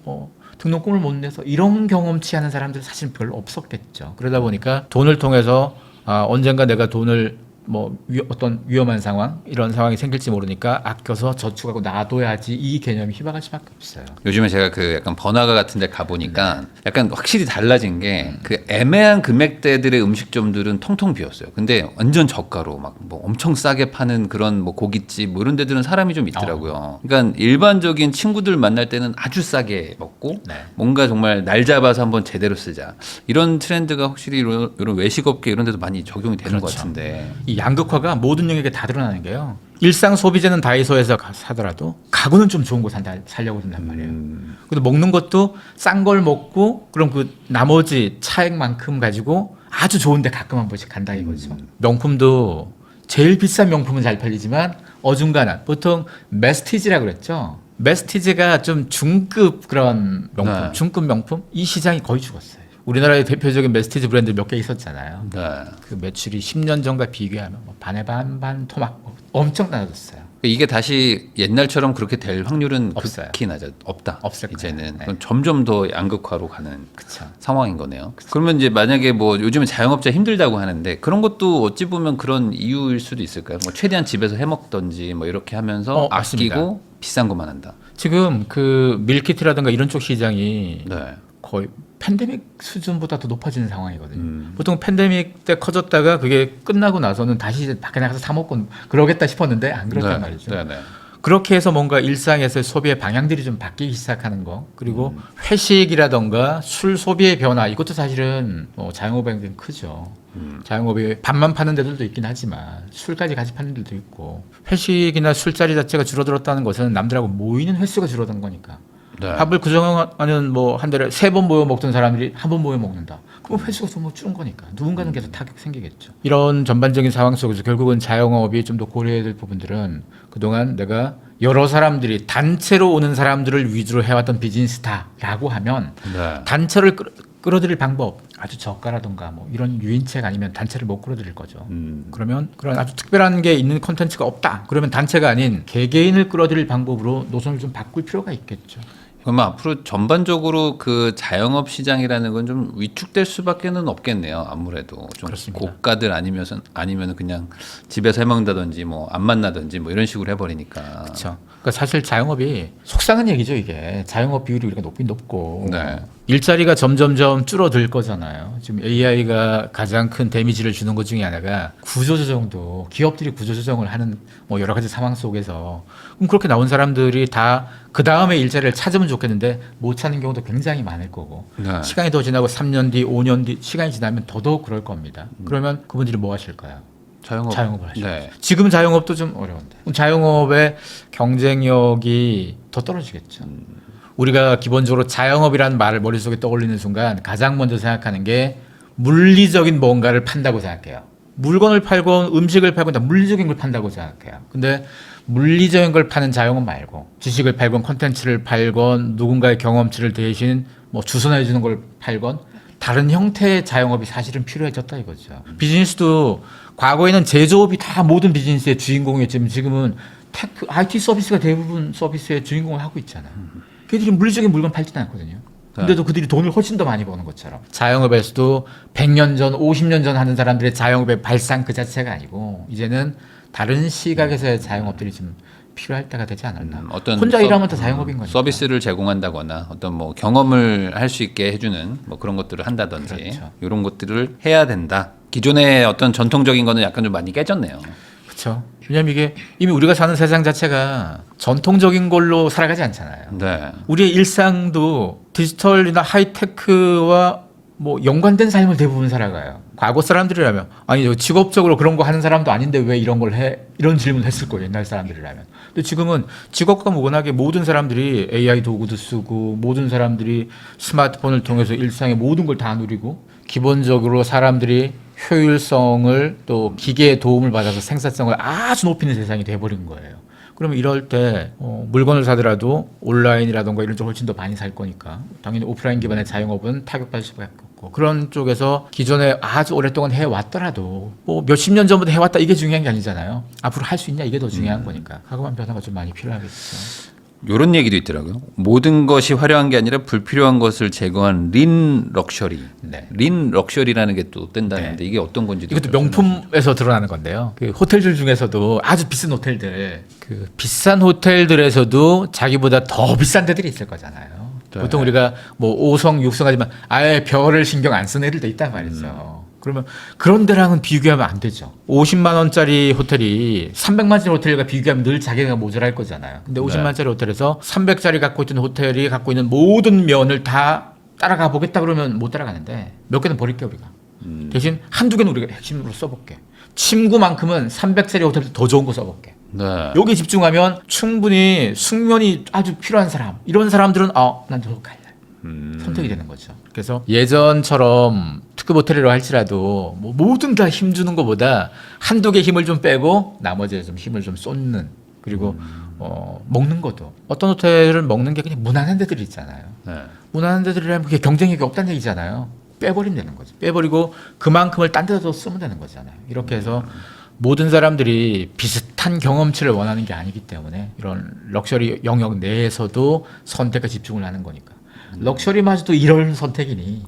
등록금을 못 내서 이런 경험치 하는 사람들은 사실 별로 없었겠죠. 그러다 보니까 돈을 통해서 언젠가 내가 돈을 뭐 어떤 위험한 상황 이런 상황이 생길지 모르니까 아껴서 저축하고 놔둬야지 이 개념이 희박할 수밖에 없어요. 요즘에 제가 그 약간 번화가 같은 데 가보니까 약간 확실히 달라진 게 그 애매한 금액대들의 음식점들은 텅텅 비었어요. 근데 완전 저가로 막 뭐 엄청 싸게 파는 그런 뭐 고깃집 뭐 이런 데들은 사람이 좀 있더라고요. 그러니까 일반적인 친구들 만날 때는 아주 싸게 먹고 네. 뭔가 정말 날 잡아서 한번 제대로 쓰자. 이런 트렌드가 확실히 이런 외식업계 이런 데도 많이 적용이 되는 것 그렇죠. 같은데. 이 양극화가 모든 영역에 다 드러나는 게요. 일상 소비재는 다이소에서 사더라도 가구는 좀 좋은 곳 살려고 든단 말이에요. 그래도 먹는 것도 싼 걸 먹고 그럼 그 나머지 차액만큼 가지고 아주 좋은데 가끔 한 번씩 간다 이거죠. 명품도 제일 비싼 명품은 잘 팔리지만 어중간한 보통 메스티지라고 그랬죠. 메스티지가 좀 중급 그런 명품, 네. 중급 명품 이 시장이 거의 죽었어요. 우리나라의 대표적인 메스티지 브랜드 몇 개 있었잖아요. 네. 그 매출이 10년 전과 비교하면 뭐 반에 반반 토막 엄청 나눠졌어요. 이게 다시 옛날처럼 그렇게 될 확률은 없어요. 극히 낮아 없다. 없을 거예요. 이제는 네. 그럼 점점 더 양극화로 가는 그렇죠. 상황인 거네요. 그러면 이제 만약에 뭐 요즘에 자영업자 힘들다고 하는데 그런 것도 어찌 보면 그런 이유일 수도 있을까요? 뭐 최대한 집에서 해 먹던지 뭐 이렇게 하면서 맞습니다. 아끼고 비싼 것만 한다. 지금 그 밀키트라든가 이런 쪽 시장이 네. 거의 팬데믹 수준보다 더 높아지는 상황이거든요. 보통 팬데믹 때 커졌다가 그게 끝나고 나서는 다시 이제 밖에 나가서 사 먹고 그러겠다 싶었는데 안 그렇단 말이죠. 네, 네. 그렇게 해서 뭔가 일상에서의 소비의 방향들이 좀 바뀌기 시작하는 거 그리고 회식이라던가 술 소비의 변화 이것도 사실은 뭐 자영업에 굉장히 크죠. 자영업이 밥만 파는 데들도 있긴 하지만 술까지 같이 파는 데도 있고 회식이나 술자리 자체가 줄어들었다는 것은 남들하고 모이는 횟수가 줄어든 거니까 네. 밥을 그동안은 뭐 한 달에 3번 모여 먹던 사람들이 한 번 모여 먹는다. 그럼 횟수가 좀 줄은 거니까 누군가는 계속 타격 생기겠죠. 이런 전반적인 상황 속에서 결국은 자영업이 좀 더 고려해야 될 부분들은 그동안 내가 여러 사람들이 단체로 오는 사람들을 위주로 해왔던 비즈니스다라고 하면 네. 단체를 끌어들일 방법 아주 저가라든가 뭐 이런 유인책 아니면 단체를 못 끌어들일 거죠. 그러면 그런 아주 특별한 게 있는 콘텐츠가 없다. 그러면 단체가 아닌 개개인을 끌어들일 방법으로 노선을 좀 바꿀 필요가 있겠죠. 그러면 앞으로 전반적으로 그 자영업 시장이라는 건 좀 위축될 수밖에는 없겠네요. 아무래도 좀 그렇습니다. 고가들 아니면 그냥 집에서 해먹는다든지 뭐 안 만나든지 뭐 이런 식으로 해버리니까. 그렇죠. 그러니까 사실 자영업이 속상한 얘기죠. 이게 자영업 비율이 우리가 높긴 높고 네. 일자리가 점점점 줄어들 거잖아요. 지금 AI가 가장 큰 데미지를 주는 것 중에 하나가 구조조정도 기업들이 구조조정을 하는 뭐 여러 가지 상황 속에서 그럼 그렇게 나온 사람들이 다 그 다음에 일자리를 찾으면 좋겠는데 못 찾는 경우도 굉장히 많을 거고 네. 시간이 더 지나고 3년 뒤, 5년 뒤 시간이 지나면 더더욱 그럴 겁니다. 그러면 그분들이 뭐 하실까요? 자영업을 하시죠. 네. 지금 자영업도 좀 어려운데 그럼 자영업의 경쟁력이 더 떨어지겠죠. 우리가 기본적으로 자영업이라는 말을 머릿속에 떠올리는 순간 가장 먼저 생각하는 게 물리적인 뭔가를 판다고 생각해요. 물건을 팔건 음식을 팔건 다 물리적인 걸 판다고 생각해요. 근데 물리적인 걸 파는 자영업 말고 지식을 팔건 콘텐츠를 팔건 누군가의 경험치를 대신 뭐 주선해 주는 걸 팔건 다른 형태의 자영업이 사실은 필요해졌다 이거죠. 비즈니스도 과거에는 제조업이 다 모든 비즈니스의 주인공이었지만 지금은 테크, IT 서비스가 대부분 서비스의 주인공을 하고 있잖아요. 그들이 물리적인 물건 팔지는 않거든요. 근데도 그들이 돈을 훨씬 더 많이 버는 것처럼 자영업에서도 100년 전, 50년 전 하는 사람들의 자영업의 발상 그 자체가 아니고 이제는 다른 시각에서의 자영업들이 좀 필요할 때가 되지 않았나. 어떤 혼자 일하면 다 자영업인 거니까. 서비스를 제공한다거나 어떤 뭐 경험을 할 수 있게 해주는 뭐 그런 것들을 한다든지 그렇죠. 이런 것들을 해야 된다. 기존의 어떤 전통적인 거는 약간 좀 많이 깨졌네요. 그렇죠. 왜냐하면 이게 이미 우리가 사는 세상 자체가 전통적인 걸로 살아가지 않잖아요. 네. 우리의 일상도 디지털이나 하이테크와 뭐 연관된 삶을 대부분 살아가요. 과거 사람들이라면 아니 직업적으로 그런 거 하는 사람도 아닌데 왜 이런 걸 해? 이런 질문을 했을 거예요. 옛날 사람들이라면. 근데 지금은 직업과 무관하게 모든 사람들이 AI 도구도 쓰고 모든 사람들이 스마트폰을 통해서 일상의 모든 걸 다 누리고 기본적으로 사람들이 효율성을 또 기계의 도움을 받아서 생산성을 아주 높이는 세상이 돼버린 거예요. 그러면 이럴 때 물건을 사더라도 온라인이라던가 이런 쪽 훨씬 더 많이 살 거니까 당연히 오프라인 기반의 자영업은 타격받을 수밖에 없고 그런 쪽에서 기존에 아주 오랫동안 해왔더라도 뭐 몇십 년 전부터 해왔다 이게 중요한 게 아니잖아요. 앞으로 할 수 있냐 이게 더 중요한 거니까 과거만 변화가 좀 많이 필요하겠죠. 이런 얘기도 있더라고요. 모든 것이 화려한 게 아니라 불필요한 것을 제거한 린 럭셔리. 네. 린 럭셔리라는 게 또 뜬다는데 이게 어떤 건지 이것도 명품에서 드러나는 건데요. 그 호텔들 중에서도 아주 비싼 호텔들, 그 비싼 호텔들에서도 자기보다 더 비싼 데들이 있을 거잖아요. 네. 보통 우리가 뭐 5성, 6성 하지만 아예 별을 신경 안 쓰는 애들도 있단 말이죠. 그러면 그런 데랑은 비교하면 안 되죠. 50만 원짜리 호텔이 300만 원짜리 호텔과 비교하면 늘 자기가 모자랄 거잖아요. 근데 50만 원짜리 호텔에서 300짜리 갖고 있는 호텔이 갖고 있는 모든 면을 다 따라가 보겠다 그러면 못 따라가는데 몇 개는 버릴게 우리가. 대신 한두 개는 우리가 핵심으로 써볼게. 침구만큼은 300짜리 호텔에서 더 좋은 거 써볼게. 네. 여기 집중하면 충분히 숙면이 아주 필요한 사람, 이런 사람들은 난 저거 갈래. 선택이 되는 거죠. 그래서 예전처럼 특급 호텔이라고 할지라도 뭐 모든 다 힘주는 것보다 한두 개 힘을 좀 빼고 나머지에 좀 힘을 좀 쏟는, 그리고 먹는 것도 어떤 호텔은 먹는 게 그냥 무난한 데들이 있잖아요. 네. 무난한 데들이라면 그게 경쟁력이 없다는 얘기잖아요. 빼버리면 되는 거죠. 빼버리고 그만큼을 딴 데서 쓰면 되는 거잖아요. 이렇게 해서 모든 사람들이 비슷한 경험치를 원하는 게 아니기 때문에 이런 럭셔리 영역 내에서도 선택에 집중을 하는 거니까. 럭셔리마저도 이런 선택이니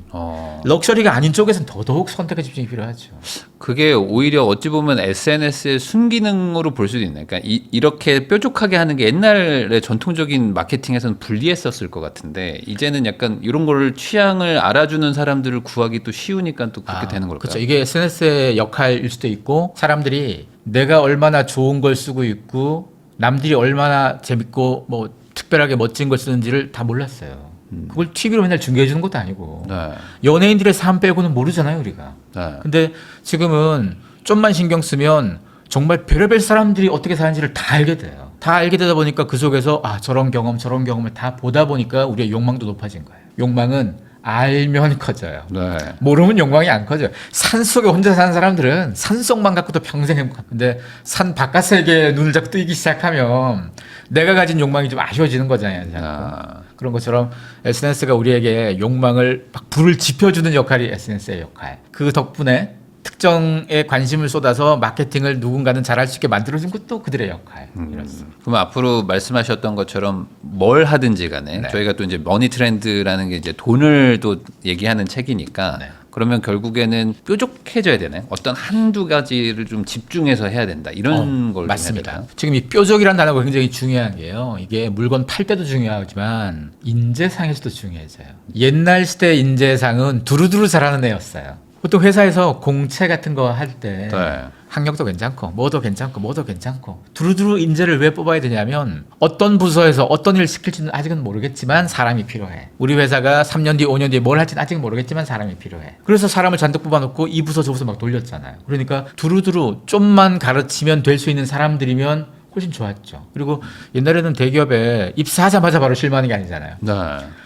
럭셔리가 아닌 쪽에서는 더더욱 선택에 집중이 필요하죠. 그게 오히려 어찌 보면 SNS의 순기능으로 볼 수도 있네. 그러니까 이렇게 뾰족하게 하는 게 옛날에 전통적인 마케팅에서는 불리했었을 것 같은데 이제는 약간 이런 걸 취향을 알아주는 사람들을 구하기 또 쉬우니까 또 그렇게 되는 걸까요? 그렇죠. 이게 SNS의 역할일 수도 있고, 사람들이 내가 얼마나 좋은 걸 쓰고 있고 남들이 얼마나 재밌고 뭐 특별하게 멋진 걸 쓰는지를 다 몰랐어요. 그걸 TV로 맨날 중계해 주는 것도 아니고 네. 연예인들의 삶 빼고는 모르잖아요 우리가. 네. 근데 지금은 좀만 신경 쓰면 정말 별의별 사람들이 어떻게 사는지를 다 알게 돼요. 다 알게 되다 보니까 그 속에서 저런 경험을 다 보다 보니까 우리의 욕망도 높아진 거예요. 욕망은 알면 커져요. 네. 모르면 욕망이 안 커져요. 산 속에 혼자 사는 사람들은 산속만 갖고도 평생 행복한. 근데 산 바깥 세계에 눈을 자꾸 뜨기 시작하면 내가 가진 욕망이 좀 아쉬워지는 거잖아요. 자꾸. 그런 것처럼 SNS가 우리에게 욕망을 막 불을 지펴주는 역할이 SNS의 역할. 그 덕분에 특정에 관심을 쏟아서 마케팅을 누군가는 잘할 수 있게 만들어준 것도 그들의 역할. 이렇습니다. 그럼 앞으로 말씀하셨던 것처럼 뭘 하든지 간에 네. 저희가 또 이제 머니 트렌드라는 게 이제 돈을 또 얘기하는 책이니까 네. 그러면 결국에는 뾰족해져야 되나요? 어떤 한두 가지를 좀 집중해서 해야 된다. 이런 걸 맞습니다. 해야 되나요? 지금 이 뾰족이라는 단어가 굉장히 중요한 게요. 이게 물건 팔 때도 중요하지만 인재상에서도 중요해져요. 옛날 시대 인재상은 두루두루 잘하는 애였어요. 보통 회사에서 공채 같은 거 할 때 네. 학력도 괜찮고 뭐도 괜찮고 두루두루 인재를 왜 뽑아야 되냐면 어떤 부서에서 어떤 일을 시킬지는 아직은 모르겠지만 사람이 필요해. 우리 회사가 3년 뒤 5년 뒤에 뭘 할지는 아직은 모르겠지만 사람이 필요해. 그래서 사람을 잔뜩 뽑아놓고 이 부서 저 부서 막 돌렸잖아요. 그러니까 두루두루 좀만 가르치면 될 수 있는 사람들이면 훨씬 좋았죠. 그리고 옛날에는 대기업에 입사하자마자 바로 실무하는 게 아니잖아요. 네.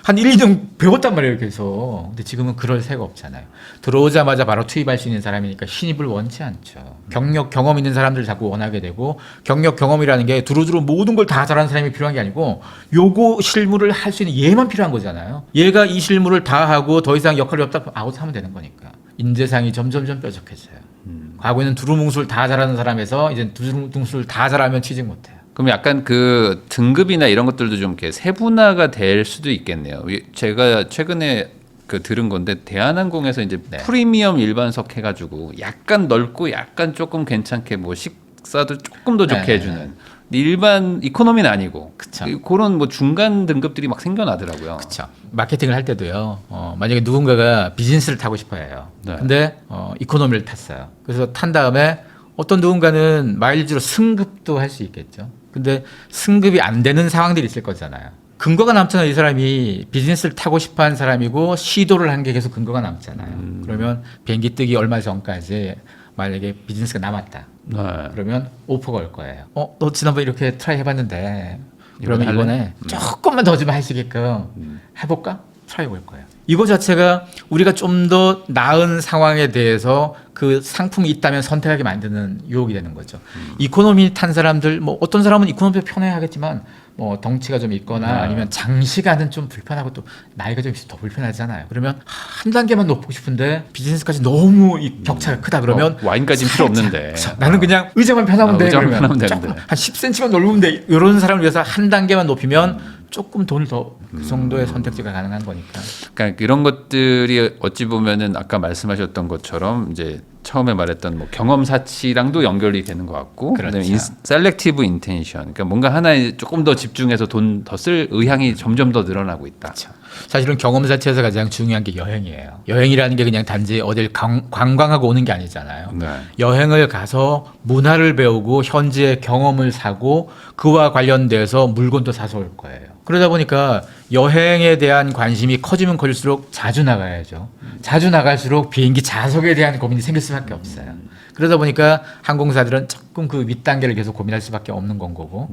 한 1, 2년 배웠단 말이에요, 계속. 근데 지금은 그럴 새가 없잖아요. 들어오자마자 바로 투입할 수 있는 사람이니까 신입을 원치 않죠. 경력, 경험 있는 사람들을 자꾸 원하게 되고, 경력, 경험이라는 게 두루두루 모든 걸 다 잘하는 사람이 필요한 게 아니고, 요거 실무를 할 수 있는 얘만 필요한 거잖아요. 얘가 이 실무를 다 하고 더 이상 역할이 없다, 그럼 아웃하면 되는 거니까. 인재상이 점점점 뾰족해져요. 과거에는 두루뭉술 다 잘하는 사람에서 이제 두루뭉술 다 잘하면 취직 못해요. 그럼 약간 그 등급이나 이런 것들도 좀 이렇게 세분화가 될 수도 있겠네요. 제가 최근에 그 들은 건데 대한항공에서 이제 네. 프리미엄 일반석 해가지고 약간 넓고 약간 조금 괜찮게 뭐 식사도 조금 더 좋게 네. 해주는 일반 이코노미는 아니고 그쵸. 그런 뭐 중간 등급들이 막 생겨나더라고요. 그렇죠. 마케팅을 할 때도요. 만약에 누군가가 비즈니스를 타고 싶어해요. 네. 근데 이코노미를 탔어요. 그래서 탄 다음에 어떤 누군가는 마일리지로 승급도 할 수 있겠죠. 근데 승급이 안 되는 상황들이 있을 거잖아요. 근거가 남잖아요. 이 사람이 비즈니스를 타고 싶어하는 사람이고 시도를 한 게 계속 근거가 남잖아요. 그러면 비행기 뜨기 얼마 전까지 만약에 비즈니스가 남았다. 네. 그러면 오퍼가 올 거예요. 너 지난번에 이렇게 트라이 해봤는데 그러면 할래? 이번에 조금만 더 좀 할 수 있게끔 해볼까? 트라이 올 거예요. 이거 자체가 우리가 좀 더 나은 상황에 대해서 그 상품이 있다면 선택하게 만드는 유혹이 되는 거죠. 이코노미 탄 사람들, 뭐 어떤 사람은 이코노미가 편해하겠지만 뭐 덩치가 좀 있거나 네. 아니면 장시간은 좀 불편하고 또 나이가 좀 있으면 더 불편하잖아요. 그러면 한 단계만 높고 싶은데 비즈니스까지 너무 이 격차가 크다 그러면 와인까지는 필요 없는데 나는 그냥 의자만 편하면 돼. 의자만 그러면 편하면 조금 되는데. 한 10cm만 넓으면 돼. 이런 사람을 위해서 한 단계만 높이면 조금 돈을 더 그 정도의 선택지가 가능한 거니까. 그러니까 이런 것들이 어찌 보면은 아까 말씀하셨던 것처럼 이제 처음에 말했던 뭐 경험 사치랑도 연결이 되는 것 같고, 그렇죠. 그다음에 셀렉티브 인텐션, 그러니까 뭔가 하나에 조금 더 집중해서 돈 더 쓸 의향이 점점 더 늘어나고 있다. 그렇죠. 사실은 경험 자체에서 가장 중요한 게 여행이에요. 여행이라는 게 그냥 단지 어딜 관광하고 오는 게 아니잖아요. 네. 여행을 가서 문화를 배우고 현지의 경험을 사고 그와 관련돼서 물건도 사서 올 거예요. 그러다 보니까 여행에 대한 관심이 커지면 커질수록 자주 나가야죠. 자주 나갈수록 비행기 좌석에 대한 고민이 생길 수밖에 없어요. 그러다 보니까 항공사들은 조금 그 윗단계를 계속 고민할 수밖에 없는 건 거고,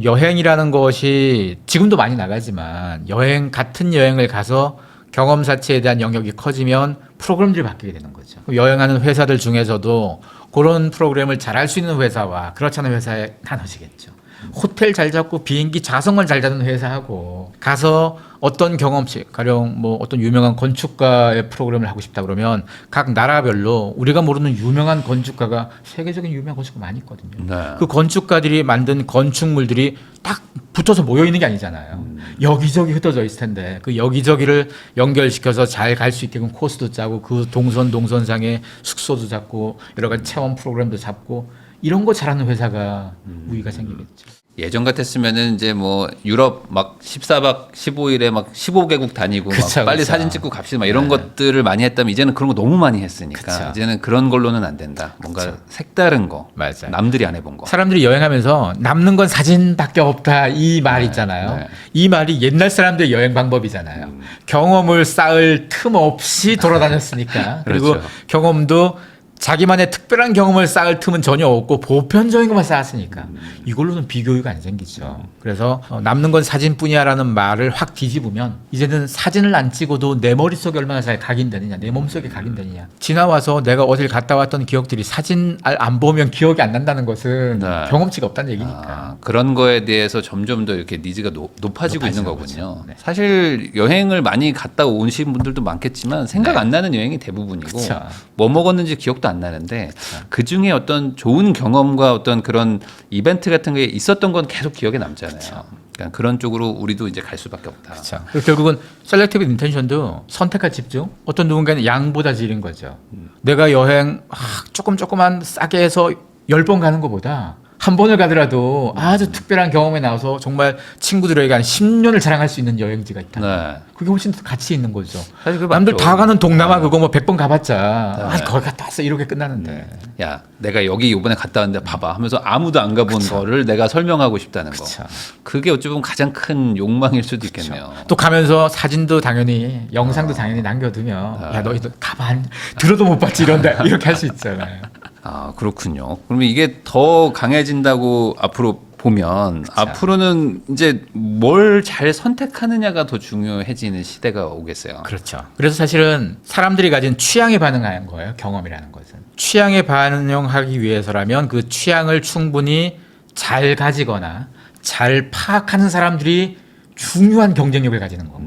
여행이라는 것이 지금도 많이 나가지만 같은 여행을 가서 경험 자체에 대한 영역이 커지면 프로그램들이 바뀌게 되는 거죠. 여행하는 회사들 중에서도 그런 프로그램을 잘할 수 있는 회사와 그렇지 않은 회사에 나눠지겠죠. 호텔 잘 잡고 비행기 좌석만 잘 잡는 회사하고 가서 어떤 경험치, 가령 뭐 어떤 유명한 건축가의 프로그램을 하고 싶다 그러면 각 나라별로 우리가 모르는 유명한 건축가가 세계적인 유명한 건축가 많이 있거든요. 네. 그 건축가들이 만든 건축물들이 딱 붙어서 모여 있는 게 아니잖아요. 여기저기 흩어져 있을 텐데 그 여기저기를 연결시켜서 잘 갈 수 있게끔 코스도 짜고 그 동선상에 숙소도 잡고 여러 가지 체험 프로그램도 잡고 이런 거 잘하는 회사가 우위가 생기겠죠. 예전 같았으면은 이제 뭐 유럽 막 14박 15일에 막 15개국 다니고 그쵸, 막 빨리 그쵸. 사진 찍고 갑시다 막 이런 것들을 많이 했다면 이제는 그런 거 너무 많이 했으니까 그쵸. 이제는 그런 걸로는 안 된다. 뭔가 색다른 거, 맞아요. 남들이 안 해본 거. 사람들이 여행하면서 남는 건 사진밖에 없다 이 말 있잖아요. 네. 이 말이 옛날 사람들의 여행 방법이잖아요. 경험을 쌓을 틈 없이 돌아다녔으니까. 그리고 그렇죠. 경험도 자기만의 특별한 경험을 쌓을 틈은 전혀 없고 보편적인 것만 쌓았으니까 이걸로는 비교가 안 생기죠. 그래서 남는 건 사진뿐이야라는 말을 확 뒤집으면 이제는 사진을 안 찍어도 내 머릿속에 얼마나 잘 각인되느냐, 내 몸속에 각인되느냐. 지나와서 내가 어딜 갔다 왔던 기억들이 사진 안 보면 기억이 안 난다는 것은 네. 경험치가 없다는 얘기니까. 그런 거에 대해서 점점 더 이렇게 니즈가 높아지고 있는 높아지는 거군요. 거죠. 네. 사실 여행을 많이 갔다 오신 분들도 많겠지만 생각 안 나는 여행이 대부분이고 그쵸. 뭐 먹었는지 기억도 안 나는데 그 중에 어떤 좋은 경험과 어떤 그런 이벤트 같은 게 있었던 건 계속 기억에 남잖아요. 그러니까 그런 쪽으로 우리도 이제 갈 수밖에 없다. 그렇죠. 그리고 결국은 셀렉티브 인텐션도 선택과 집중. 어떤 누군가는 양보다 질인 거죠. 내가 여행 조금만 싸게 해서 10번 가는 것보다 한 번을 가더라도 아주 특별한 경험에 나와서 정말 친구들에게 한 10년을 자랑할 수 있는 여행지가 있다. 네. 그게 훨씬 더 가치 있는 거죠. 사실 그거 남들 맞죠. 다 가는 동남아 그거 뭐 100번 가봤자 네. 거기 갔다 왔어 이렇게 끝나는데. 야, 내가 여기 이번에 갔다 왔는데 봐봐 하면서 아무도 안 가본 거를 내가 설명하고 싶다는 거. 그쵸. 그게 어찌 보면 가장 큰 욕망일 수도 있겠네요. 또 가면서 사진도 당연히 영상도 당연히 남겨두면 야 너희도 가만 들어도 못 봤지 이렇게 할 수 있잖아요. 아, 그렇군요. 그러면 이게 더 강해진다고 앞으로 보면 앞으로는 이제 뭘 잘 선택하느냐가 더 중요해지는 시대가 오겠어요. 그렇죠. 그래서 사실은 사람들이 가진 취향에 반응하는 거예요. 경험이라는 것은. 취향에 반영하기 위해서라면 그 취향을 충분히 잘 가지거나 잘 파악하는 사람들이 중요한 경쟁력을 가지는 건 거예요.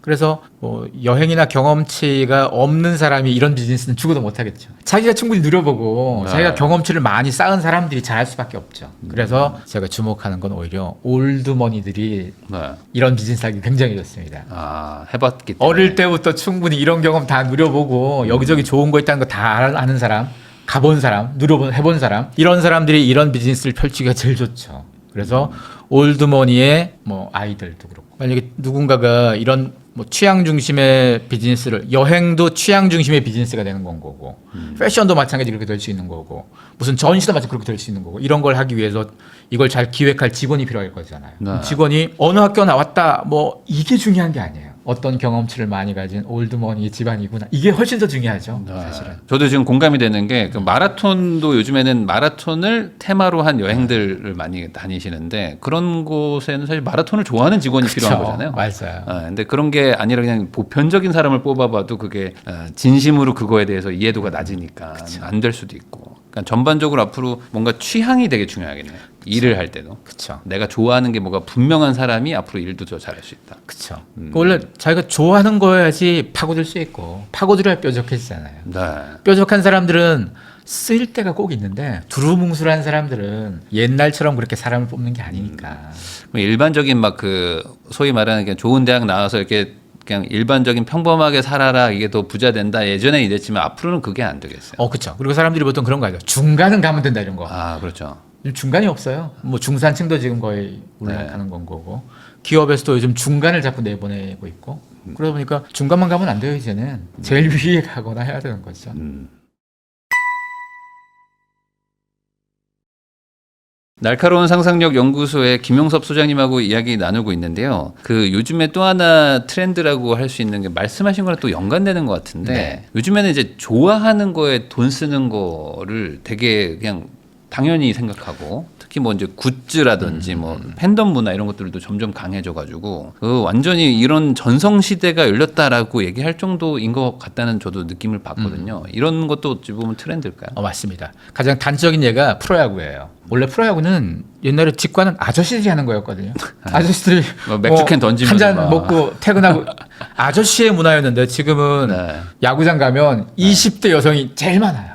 그래서 뭐 여행이나 경험치가 없는 사람이 이런 비즈니스는 죽어도 못하겠죠. 자기가 충분히 누려보고 네. 자기가 경험치를 많이 쌓은 사람들이 잘할 수밖에 없죠. 그래서 제가 주목하는 건 오히려 올드머니들이 네. 이런 비즈니스 하기 굉장히 좋습니다. 아, 해봤기 때문에. 어릴 때부터 충분히 이런 경험 다 누려보고 여기저기 좋은 거 있다는 거 다 아는 사람, 가본 사람, 해본 사람 이런 사람들이 이런 비즈니스를 펼치기가 제일 좋죠. 그래서 올드머니의 뭐 아이들도 그렇고 만약에 누군가가 이런 뭐 취향 중심의 비즈니스를 여행도 취향 중심의 비즈니스가 되는 건 거고 패션도 마찬가지 그렇게 될 수 있는 거고 무슨 전시도 마찬가지 그렇게 될 수 있는 거고 이런 걸 하기 위해서 이걸 잘 기획할 직원이 필요할 거잖아요. 네. 직원이 어느 학교 나왔다 뭐 이게 중요한 게 아니에요. 어떤 경험치를 많이 가진 올드머니 집안이구나 이게 훨씬 더 중요하죠. 사실은. 저도 지금 공감이 되는 게 그 마라톤도 요즘에는 마라톤을 테마로 한 여행들을 많이 다니시는데 그런 곳에는 사실 마라톤을 좋아하는 직원이 필요한 그쵸. 거잖아요. 맞아요. 근데 그런 게 아니라 그냥 보편적인 사람을 뽑아봐도 그게 진심으로 그거에 대해서 이해도가 낮으니까 안 될 수도 있고. 그러니까 전반적으로 앞으로 뭔가 취향이 되게 중요하겠네요. 일을 할 때도. 그렇죠. 내가 좋아하는 게 뭐가 분명한 사람이 앞으로 일도 더 잘할 수 있다. 그렇죠. 원래 자기가 좋아하는 거야지 파고들 수 있고 파고들어야 뾰족해지잖아요. 네. 뾰족한 사람들은 쓸 때가 꼭 있는데 두루뭉술한 사람들은 옛날처럼 그렇게 사람을 뽑는 게 아니니까. 뭐 일반적인 막 그 소위 말하는 그냥 좋은 대학 나와서 이렇게 그냥 일반적인 평범하게 살아라 이게 더 부자 된다 예전에 이랬지만 앞으로는 그게 안 되겠어요. 그렇죠. 그리고 사람들이 보통 그런 거 알죠. 중간은 가면 된다 이런 거. 아 그렇죠. 요즘 중간이 없어요. 뭐 중산층도 지금 거의 올라가는 건 거고 기업에서도 요즘 중간을 자꾸 내보내고 있고 그러다 보니까 중간만 가면 안 돼요. 이제는 제일 위에 가거나 해야 되는 거죠. 날카로운 상상력 연구소의 김용섭 소장님하고 이야기 나누고 있는데요. 그 요즘에 또 하나 트렌드라고 할 수 있는 게 말씀하신 거랑 또 연관되는 것 같은데 네. 요즘에는 이제 좋아하는 거에 돈 쓰는 거를 되게 그냥 당연히 생각하고 특히 뭐 이제 굿즈라든지 뭐 팬덤 문화 이런 것들도 점점 강해져가지고 완전히 이런 전성 시대가 열렸다라고 얘기할 정도인 것 같다는 저도 느낌을 받거든요. 이런 것도 어찌 보면 트렌드일까요? 맞습니다. 가장 단적인 예가 프로야구예요. 원래 프로야구는 옛날에 직관은 아저씨들이 하는 거였거든요. 아저씨들이 뭐 맥주캔 던지면서 한 잔 막. 먹고 퇴근하고 아저씨의 문화였는데 지금은 네. 야구장 가면 20대 여성이 제일 많아요.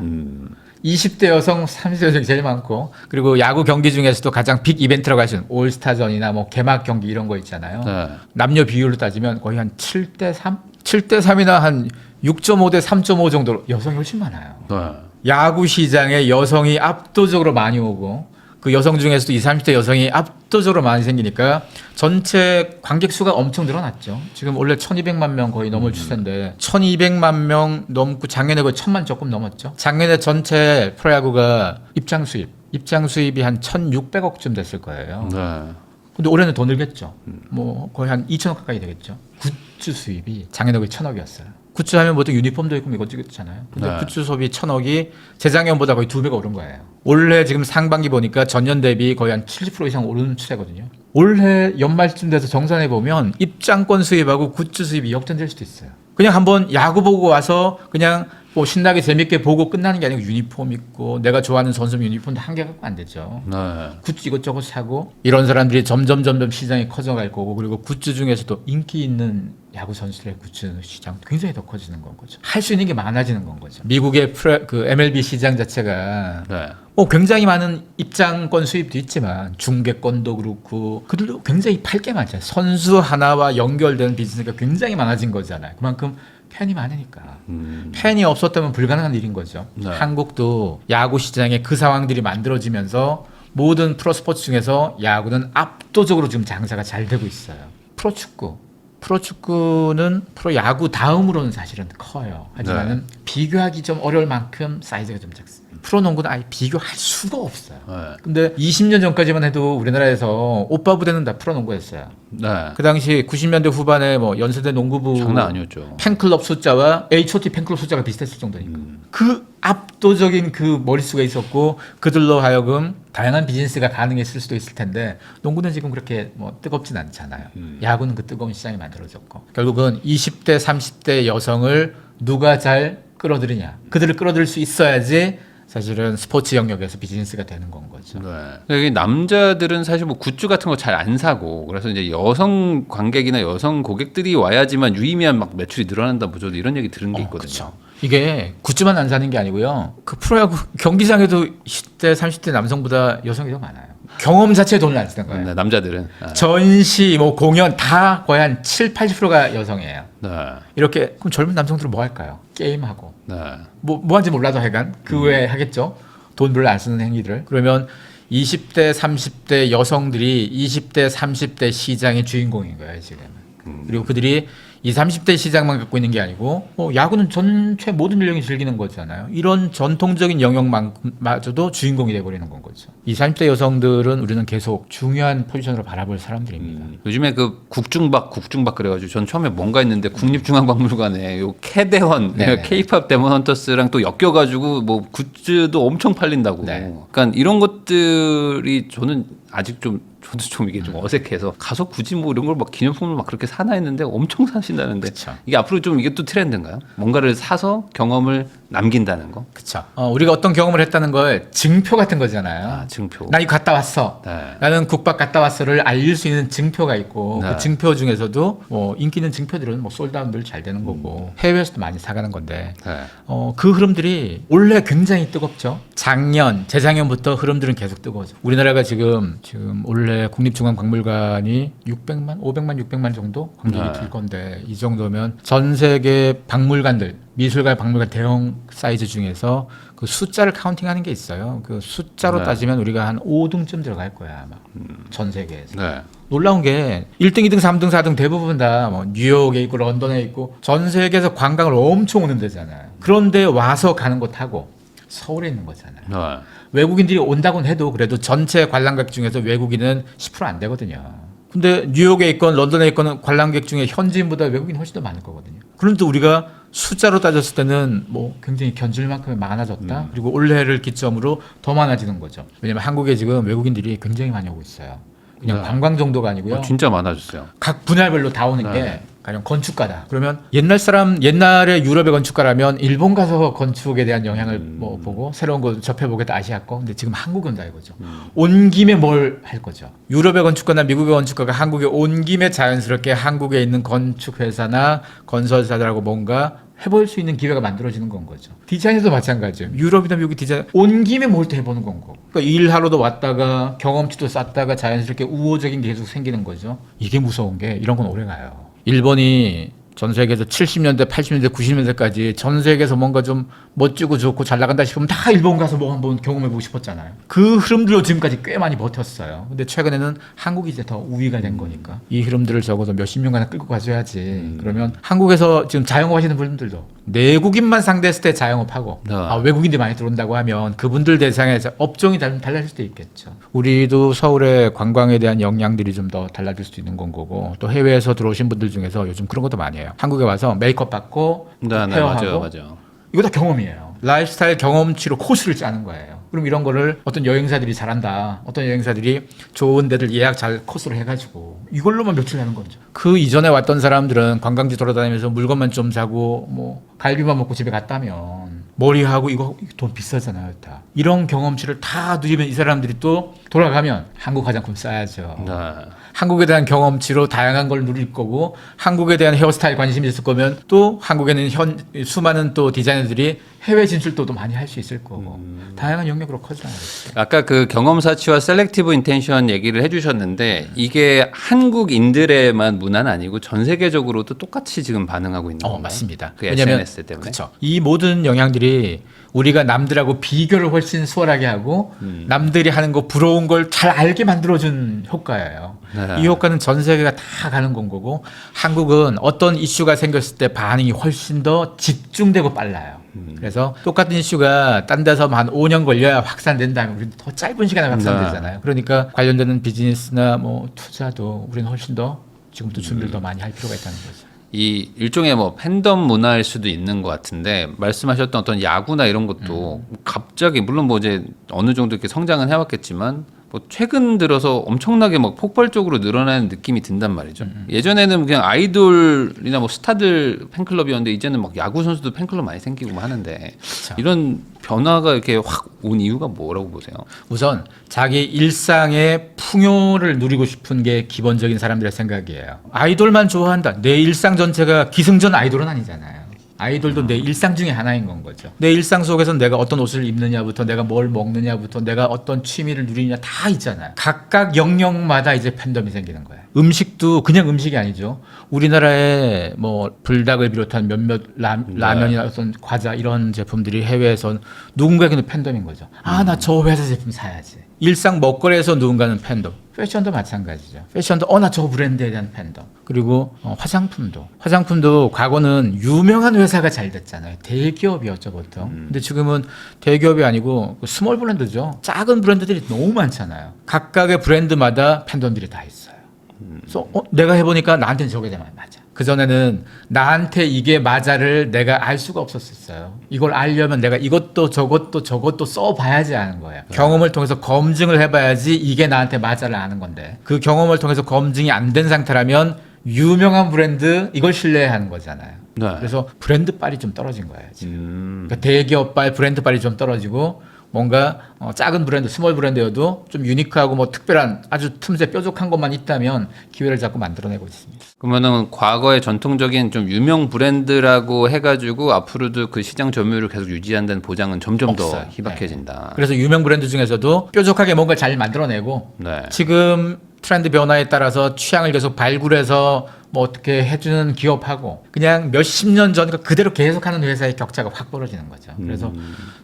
20대 여성, 30대 여성이 제일 많고 그리고 야구 경기 중에서도 가장 빅 이벤트라고 할 수 있는 올스타전이나 뭐 개막 경기 이런 거 있잖아요. 네. 남녀 비율로 따지면 거의 한 7대 3? 7대 3이나 한 6.5대 3.5 정도로 여성이 훨씬 많아요. 네. 야구 시장에 여성이 압도적으로 많이 오고 그 여성 중에서도 20, 30대 여성이 압도적으로 많이 생기니까 전체 관객 수가 엄청 늘어났죠. 지금 원래 1200만 명 거의 넘을 추세인데 1200만 명 넘고 작년에 거의 1000만 조금 넘었죠. 작년에 전체 프로야구가 입장 수입이 한 1600억쯤 됐을 거예요. 네. 근데 올해는 더 늘겠죠. 뭐 거의 한 2천억 가까이 되겠죠. 굿즈 수입이 작년에 거의 1000억이었어요. 굿즈 하면 보통 유니폼도 있고 이것도 있잖아요. 근데 네. 굿즈 수입이 1000억이 재작년보다 거의 2배가 오른 거예요. 올해 지금 상반기 보니까 전년 대비 거의 한 70% 이상 오르는 추세거든요. 올해 연말쯤 돼서 정산해 보면 입장권 수입하고 굿즈 수입이 역전될 수도 있어요. 그냥 한번 야구 보고 와서 그냥 뭐 신나게 재밌게 보고 끝나는 게 아니고 유니폼 입고 내가 좋아하는 선수 유니폼도 한 개 갖고 안 되죠. 네. 굿즈 이것저것 사고 이런 사람들이 점점 시장이 커져갈 거고 그리고 굿즈 중에서도 인기 있는 야구 선수들의 굿즈 시장 굉장히 더 커지는 건 거죠. 할 수 있는 게 많아지는 건 거죠. 미국의 그 MLB 시장 자체가 네. 굉장히 많은 입장권 수입도 있지만 중계권도 그렇고 그들도 굉장히 팔 게 많잖아요. 선수 하나와 연결되는 비즈니스가 굉장히 많아진 거잖아요. 그만큼 팬이 많으니까. 팬이 없었다면 불가능한 일인 거죠. 네. 한국도 야구 시장에 그 상황들이 만들어지면서 모든 프로스포츠 중에서 야구는 압도적으로 지금 장사가 잘 되고 있어요. 프로축구는 프로야구 다음으로는 사실은 커요. 하지만은 비교하기 좀 어려울 만큼 사이즈가 좀 작습니다. 프로농구는 아예 비교할 수가 없어요. 네. 근데 20년 전까지만 해도 우리나라에서 오빠 부대는 다 프로농구였어요. 네. 그 당시 90년대 후반에 뭐 연세대 농구부 장난 아니었죠. 팬클럽 숫자와 H.O.T 팬클럽 숫자가 비슷했을 정도니까 그 압도적인 그 머릿수가 있었고 그들로 하여금 다양한 비즈니스가 가능했을 수도 있을 텐데 농구는 지금 그렇게 뭐 뜨겁진 않잖아요. 야구는 그 뜨거운 시장이 만들어졌고 결국은 20대 30대 여성을 누가 잘 끌어들이냐 그들을 끌어들일 수 있어야지 사실은 스포츠 영역에서 비즈니스가 되는 건 거죠. 네. 이게 남자들은 사실 뭐 굿즈 같은 거 잘 안 사고 그래서 이제 여성 관객이나 여성 고객들이 와야지만 유의미한 막 매출이 늘어난다 뭐 저도 이런 얘기 들은 게 있거든요. 그렇죠. 이게 굿즈만 안 사는 게 아니고요. 그 프로야구 경기장에도 20대 30대 남성보다 여성이 더 많아요. 경험 자체에 돈을 안 쓰는 거예요. 네, 남자들은. 전시, 뭐 공연 다 거의 한 7, 80%가 여성이에요. 네. 이렇게 그럼 젊은 남성들은 뭐 할까요? 게임하고 네. 뭐 하는지 몰라도 하여간 그 외에 하겠죠. 돈 별로 안 쓰는 행위들. 그러면 20대 30대 여성들이 20대 30대 시장의 주인공인 거예요 지금. 그리고 그들이 20, 30대 시장만 갖고 있는 게 아니고 야구는 전체 모든 연령이 즐기는 거잖아요. 이런 전통적인 영역마저도 주인공이 돼버리는 건 거죠. 20, 30대 여성들은 우리는 계속 중요한 포지션으로 바라볼 사람들입니다. 요즘에 그 국중박 그래가지고 전 처음에 뭔가 했는데 국립중앙박물관에 요 캐대헌, 네네. K-팝 데몬 헌터스랑 또 엮여가지고 뭐 굿즈도 엄청 팔린다고. 네. 그러니까 이런 것들이 저는 아직 좀 저도 좀 이게 좀 어색해서 가서 굳이 뭐 이런 걸 막 기념품을 막 그렇게 사나 했는데 엄청 사신다는데 그쵸. 이게 앞으로 좀 이게 또 트렌드인가요? 뭔가를 사서 경험을 남긴다는 거? 그렇죠. 우리가 어떤 경험을 했다는 걸 증표 같은 거잖아요. 아, 증표. 나 이거 갔다 왔어. 네. 나는 국밥 갔다 왔어를 알릴 수 있는 증표가 있고 네. 그 증표 중에서도 뭐 인기 있는 증표들은 뭐 솔드아웃 늘 잘 되는 거고 해외에서도 많이 사가는 건데 네. 그 흐름들이 원래 굉장히 뜨겁죠. 작년, 재작년부터 흐름들은 계속 뜨거워져. 우리나라가 지금 원래 국립중앙박물관이 600만, 500만, 600만 정도 관객이 네. 들 건데 이 정도면 전 세계 박물관들, 미술관, 박물관 대형 사이즈 중에서 그 숫자를 카운팅하는 게 있어요. 그 숫자로 네. 따지면 우리가 한 5등쯤 들어갈 거야 아마 전 세계에서. 네. 놀라운 게 1등, 2등, 3등, 4등 대부분 다 뭐 뉴욕에 있고 런던에 있고 전 세계에서 관광을 엄청 오는 데잖아요. 그런데 와서 가는 곳하고 서울에 있는 거잖아요. 네. 외국인들이 온다고는 해도 그래도 전체 관람객 중에서 외국인은 10% 안 되거든요. 근데 뉴욕에 있건 런던에 있건 관람객 중에 현지인보다 외국인이 훨씬 더 많을 거거든요. 그런데 우리가 숫자로 따졌을 때는 뭐 굉장히 견줄 만큼 많아졌다. 그리고 올해를 기점으로 더 많아지는 거죠. 왜냐면 한국에 지금 외국인들이 굉장히 많이 오고 있어요. 그냥 네. 관광 정도가 아니고요. 진짜 많아졌어요. 각 분야별로 다 오는 네. 게 가령 건축가다. 그러면 옛날에 유럽의 건축가라면 일본 가서 건축에 대한 영향을 뭐 보고 새로운 거 접해보겠다 아시아 거. 근데 지금 한국은 온다 이거죠. 온 김에 뭘 할 거죠. 유럽의 건축가나 미국의 건축가가 한국에 온 김에 자연스럽게 한국에 있는 건축회사나 건설사들하고 뭔가 해볼 수 있는 기회가 만들어지는 건 거죠. 디자인도 마찬가지예요. 유럽이나 미국이 디자인 온 김에 뭘 또 해보는 건 거고. 그러니까 일하러도 왔다가 경험치도 쌓다가 자연스럽게 우호적인 게 계속 생기는 거죠. 이게 무서운 게 이런 건 오래 가요. 일본이 전 세계에서 70년대, 80년대, 90년대까지 전 세계에서 뭔가 좀 멋지고 좋고 잘 나간다 싶으면 다 일본 가서 뭐 한번 경험해보고 싶었잖아요. 그 흐름들로 지금까지 꽤 많이 버텼어요. 근데 최근에는 한국이 이제 더 우위가 된 거니까 이 흐름들을 적어도 몇십 년간 끌고 가줘야지. 그러면 한국에서 지금 자영업 하시는 분들도 내국인만 상대했을 때 자영업하고 네. 외국인들이 많이 들어온다고 하면 그분들 대상에서 업종이 달라질 수도 있겠죠. 우리도 서울의 관광에 대한 역량들이 좀 더 달라질 수도 있는 건 거고 또 해외에서 들어오신 분들 중에서 요즘 그런 것도 많이 해요. 한국에 와서 메이크업 받고 네, 헤어하고 맞아요. 이거 다 경험이에요. 라이프스타일 경험치로 코스를 짜는 거예요. 그럼 이런 거를 어떤 여행사들이 잘한다. 어떤 여행사들이 좋은 데들 예약 잘 코스로 해가지고 이걸로만 며칠 하는 거죠. 그 이전에 왔던 사람들은 관광지 돌아다니면서 물건만 좀 사고 뭐 갈비만 먹고 집에 갔다면 머리하고 이거 돈 비싸잖아요. 다. 이런 경험치를 다 누리면 이 사람들이 또 돌아가면 한국 화장품 써야죠. 네. 한국에 대한 경험치로 다양한 걸 누릴 거고 한국에 대한 헤어스타일 관심이 있을 거면 또 한국에는 수많은 또 디자이너들이 해외 진출도 많이 할 수 있을 거고 다양한 영역으로 커져나가겠죠. 아까 그 경험사치와 셀렉티브 인텐션 얘기를 해주셨는데 이게 한국인들의만 문화는 아니고 전 세계적으로도 똑같이 지금 반응하고 있는 건가요? 맞습니다. 그 왜냐면 SNS 때문에. 그렇죠. 이 모든 영향들이 우리가 남들하고 비교를 훨씬 수월하게 하고 남들이 하는 거 부러운 걸 잘 알게 만들어준 효과예요. 네. 이 효과는 전 세계가 다 가는 건 거고 한국은 어떤 이슈가 생겼을 때 반응이 훨씬 더 집중되고 빨라요. 그래서 똑같은 이슈가 딴 데서 한 5년 걸려야 확산된다면 우리는 더 짧은 시간에 확산되잖아요. 그러니까 관련되는 비즈니스나 뭐 투자도 우리는 훨씬 더 지금부터 준비를 더 많이 할 필요가 있다는 거죠. 이 일종의 뭐 팬덤 문화일 수도 있는 것 같은데 말씀하셨던 어떤 야구나 이런 것도 갑자기 물론 뭐 이제 어느 정도 이렇게 성장은 해왔겠지만 뭐 최근 들어서 엄청나게 막 폭발적으로 늘어나는 느낌이 든단 말이죠. 예전에는 그냥 아이돌이나 뭐 스타들 팬클럽이었는데 이제는 막 야구 선수도 팬클럽 많이 생기고 뭐 하는데 이런 변화가 이렇게 확 온 이유가 뭐라고 보세요? 우선 자기 일상의 풍요를 누리고 싶은 게 기본적인 사람들의 생각이에요. 아이돌만 좋아한다. 내 일상 전체가 기승전 아이돌은 아니잖아요. 아이돌도 내 일상 중에 하나인 건 거죠. 내 일상 속에서 내가 어떤 옷을 입느냐부터 내가 뭘 먹느냐부터 내가 어떤 취미를 누리느냐 다 있잖아요. 각각 영역마다 이제 팬덤이 생기는 거예요. 음식도 그냥 음식이 아니죠. 우리나라에 뭐 불닭을 비롯한 몇몇 라면이나 어떤 과자 이런 제품들이 해외에선 누군가에게는 팬덤인 거죠. 아, 나 저 회사 제품 사야지. 일상 먹거리에서 누군가는 팬덤. 패션도 마찬가지죠. 패션도 나 저 브랜드에 대한 팬덤. 그리고 화장품도 과거는 유명한 회사가 잘 됐잖아요. 대기업이었죠 보통. 근데 지금은 대기업이 아니고 스몰 브랜드죠. 작은 브랜드들이 너무 많잖아요. 각각의 브랜드마다 팬덤들이 다 있어요. 그래서 내가 해보니까 나한테는 저게 맞아. 그전에는 나한테 이게 맞아를 내가 알 수가 없었어요. 이걸 알려면 내가 이것도 저것도 써봐야지 아는 거예요. 경험을 통해서 검증을 해봐야지 이게 나한테 맞아를 아는 건데 그 경험을 통해서 검증이 안 된 상태라면 유명한 브랜드 이걸 신뢰하는 거잖아요. 네. 그래서 브랜드빨이 좀 떨어진 거예요. 지금. 그러니까 대기업발 브랜드빨이 좀 떨어지고 뭔가 작은 브랜드, 스몰 브랜드여도 좀 유니크하고 뭐 특별한 아주 틈새 뾰족한 것만 있다면 기회를 자꾸 만들어내고 있습니다. 그러면은 과거의 전통적인 좀 유명 브랜드라고 해가지고 앞으로도 그 시장 점유율을 계속 유지한다는 보장은 점점 없어요. 더 희박해진다. 그래서 유명 브랜드 중에서도 뾰족하게 뭔가 잘 만들어내고 네. 지금 트렌드 변화에 따라서 취향을 계속 발굴해서 뭐 어떻게 해주는 기업하고 그냥 몇십 년 전 그대로 계속하는 회사의 격차가 확 벌어지는 거죠. 그래서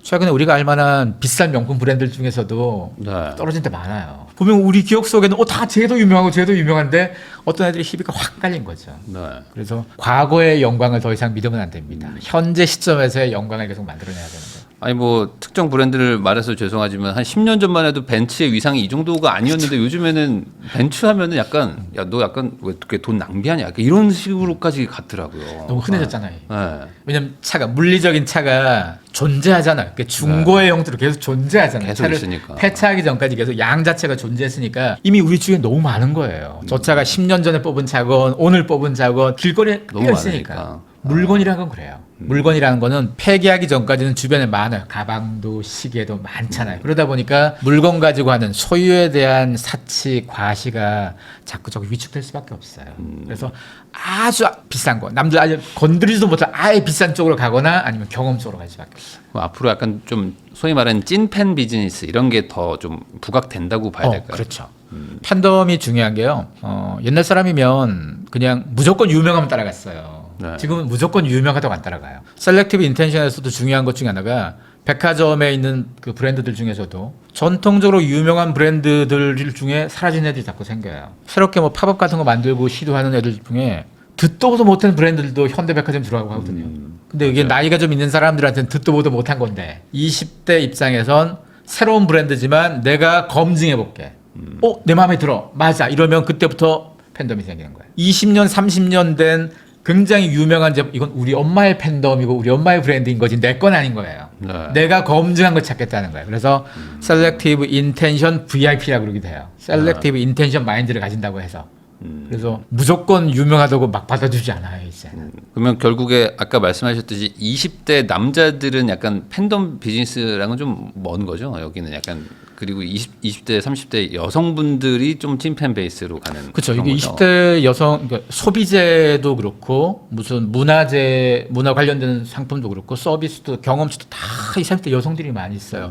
최근에 우리가 알만한 비싼 명품 브랜드 중에서도 네. 떨어진 데 많아요. 보면 우리 기억 속에는 다 쟤도 유명하고 쟤도 유명한데 어떤 애들이 희비가 확 깔린 거죠. 네. 그래서 과거의 영광을 더 이상 믿으면 안 됩니다. 현재 시점에서의 영광을 계속 만들어내야 되는 거예요. 아니 뭐 특정 브랜드를 말해서 죄송하지만 한 10년 전만 해도 벤츠의 위상이 이 정도가 아니었는데 요즘에는 벤츠 하면은 약간 야 너 약간 왜 이렇게 돈 낭비하냐 약간 이런 식으로까지 갔더라고요. 너무 흔해졌잖아요. 네. 왜냐면 차가 물리적인 차가 존재하잖아요. 그러니까 중고의 형태로 계속 존재하잖아요. 계속 차를 있으니까. 폐차하기 전까지 계속 양 자체가 존재했으니까 이미 우리 주위에 너무 많은 거예요. 저 차가 10년 전에 뽑은 차건 오늘 뽑은 차건 길거리에 너무 깔려 있으니까. 많으니까. 물건이라는 건 그래요. 물건이라는 거는 폐기하기 전까지는 주변에 많아요. 가방도 시계도 많잖아요. 그러다 보니까 물건 가지고 하는 소유에 대한 사치, 과시가 자꾸 위축될 수밖에 없어요. 그래서 아주 비싼 거, 남들 아예 건드리지도 못할 아예 비싼 쪽으로 가거나 아니면 경험 쪽으로 갈 수밖에 없어요. 뭐 앞으로 약간 좀 소위 말하는 찐팬 비즈니스 이런 게 더 좀 부각된다고 봐야 될까요? 그렇죠. 팬덤이 중요한 게요. 옛날 사람이면 그냥 무조건 유명하면 따라갔어요. 네. 지금은 무조건 유명하다고 안 따라가요. 셀렉티브 인텐션에서도 중요한 것 중에 하나가 백화점에 있는 그 브랜드들 중에서도 전통적으로 유명한 브랜드들 중에 사라진 애들이 자꾸 생겨요. 새롭게 뭐 팝업 같은 거 만들고 시도하는 애들 중에 듣도 보도 못한 브랜드들도 현대백화점 들어가고 하거든요. 근데 이게 나이가 좀 있는 사람들한테는 듣도 보도 못한 건데 20대 입장에선 새로운 브랜드지만 내가 검증해 볼게. 내 마음에 들어. 맞아. 이러면 그때부터 팬덤이 생기는 거예요. 20년, 30년 된 굉장히 유명한 제품, 이건 우리 엄마의 팬덤이고 우리 엄마의 브랜드인 거지 내 건 아닌 거예요. 네. 내가 검증한 걸 찾겠다는 거예요. 그래서 셀렉티브 인텐션 VIP라고 그러기도 해요. 셀렉티브 인텐션 마인드를 가진다고 해서. 그래서 무조건 유명하다고 막 받아주지 않아요, 이제. 그러면 결국에 아까 말씀하셨듯이 20대 남자들은 약간 팬덤 비즈니스랑은 좀 먼 거죠. 여기는 약간 그리고 20대, 30대 여성분들이 좀 찐팬 베이스로 가는 그렇죠. 그런 이게 거죠. 20대 여성 그러니까 소비재도 그렇고 무슨 문화 관련된 상품도 그렇고 서비스도 경험치도 다 20, 30대 여성들이 많이 있어요.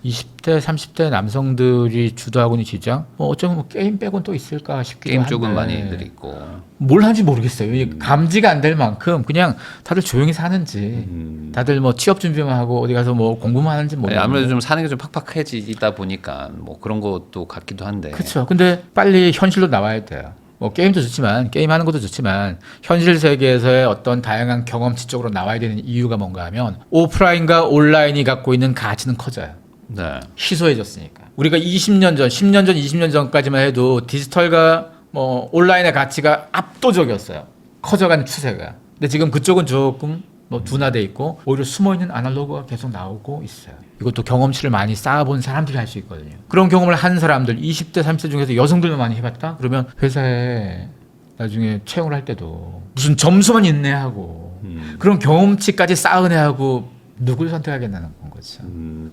20대, 30대 남성들이 주도하고 있는 시장 어쩌면 뭐 게임 빼곤 또 있을까 싶기도 게임 한데 쪽은 많이들 있고. 뭘 하는지 모르겠어요. 이게 감지가 안 될 만큼 그냥 다들 조용히 사는지 다들 뭐 취업 준비만 하고 어디 가서 뭐 공부만 하는지 네, 모르겠어요. 아무래도 좀 사는 게 좀 팍팍해지다 보니까 뭐 그런 것도 같기도 한데. 그렇죠. 근데 빨리 현실로 나와야 돼요. 뭐 게임도 좋지만 게임하는 것도 좋지만 현실 세계에서의 어떤 다양한 경험치 쪽으로 나와야 되는 이유가 뭔가 하면 오프라인과 온라인이 갖고 있는 가치는 커져요. 네. 희소해졌으니까. 우리가 20년 전, 10년 전, 20년 전까지만 해도 디지털과 뭐 온라인의 가치가 압도적이었어요. 커져가는 추세가. 근데 지금 그쪽은 조금 뭐 둔화돼 있고 오히려 숨어있는 아날로그가 계속 나오고 있어요. 이것도 경험치를 많이 쌓아본 사람들이 할 수 있거든요. 그런 경험을 한 사람들 20대 30대 중에서 여성들만 많이 해봤다? 그러면 회사에 나중에 채용을 할 때도 무슨 점수만 인내하고 그런 경험치까지 쌓은 애하고 누굴 선택하겠다는 건 거죠.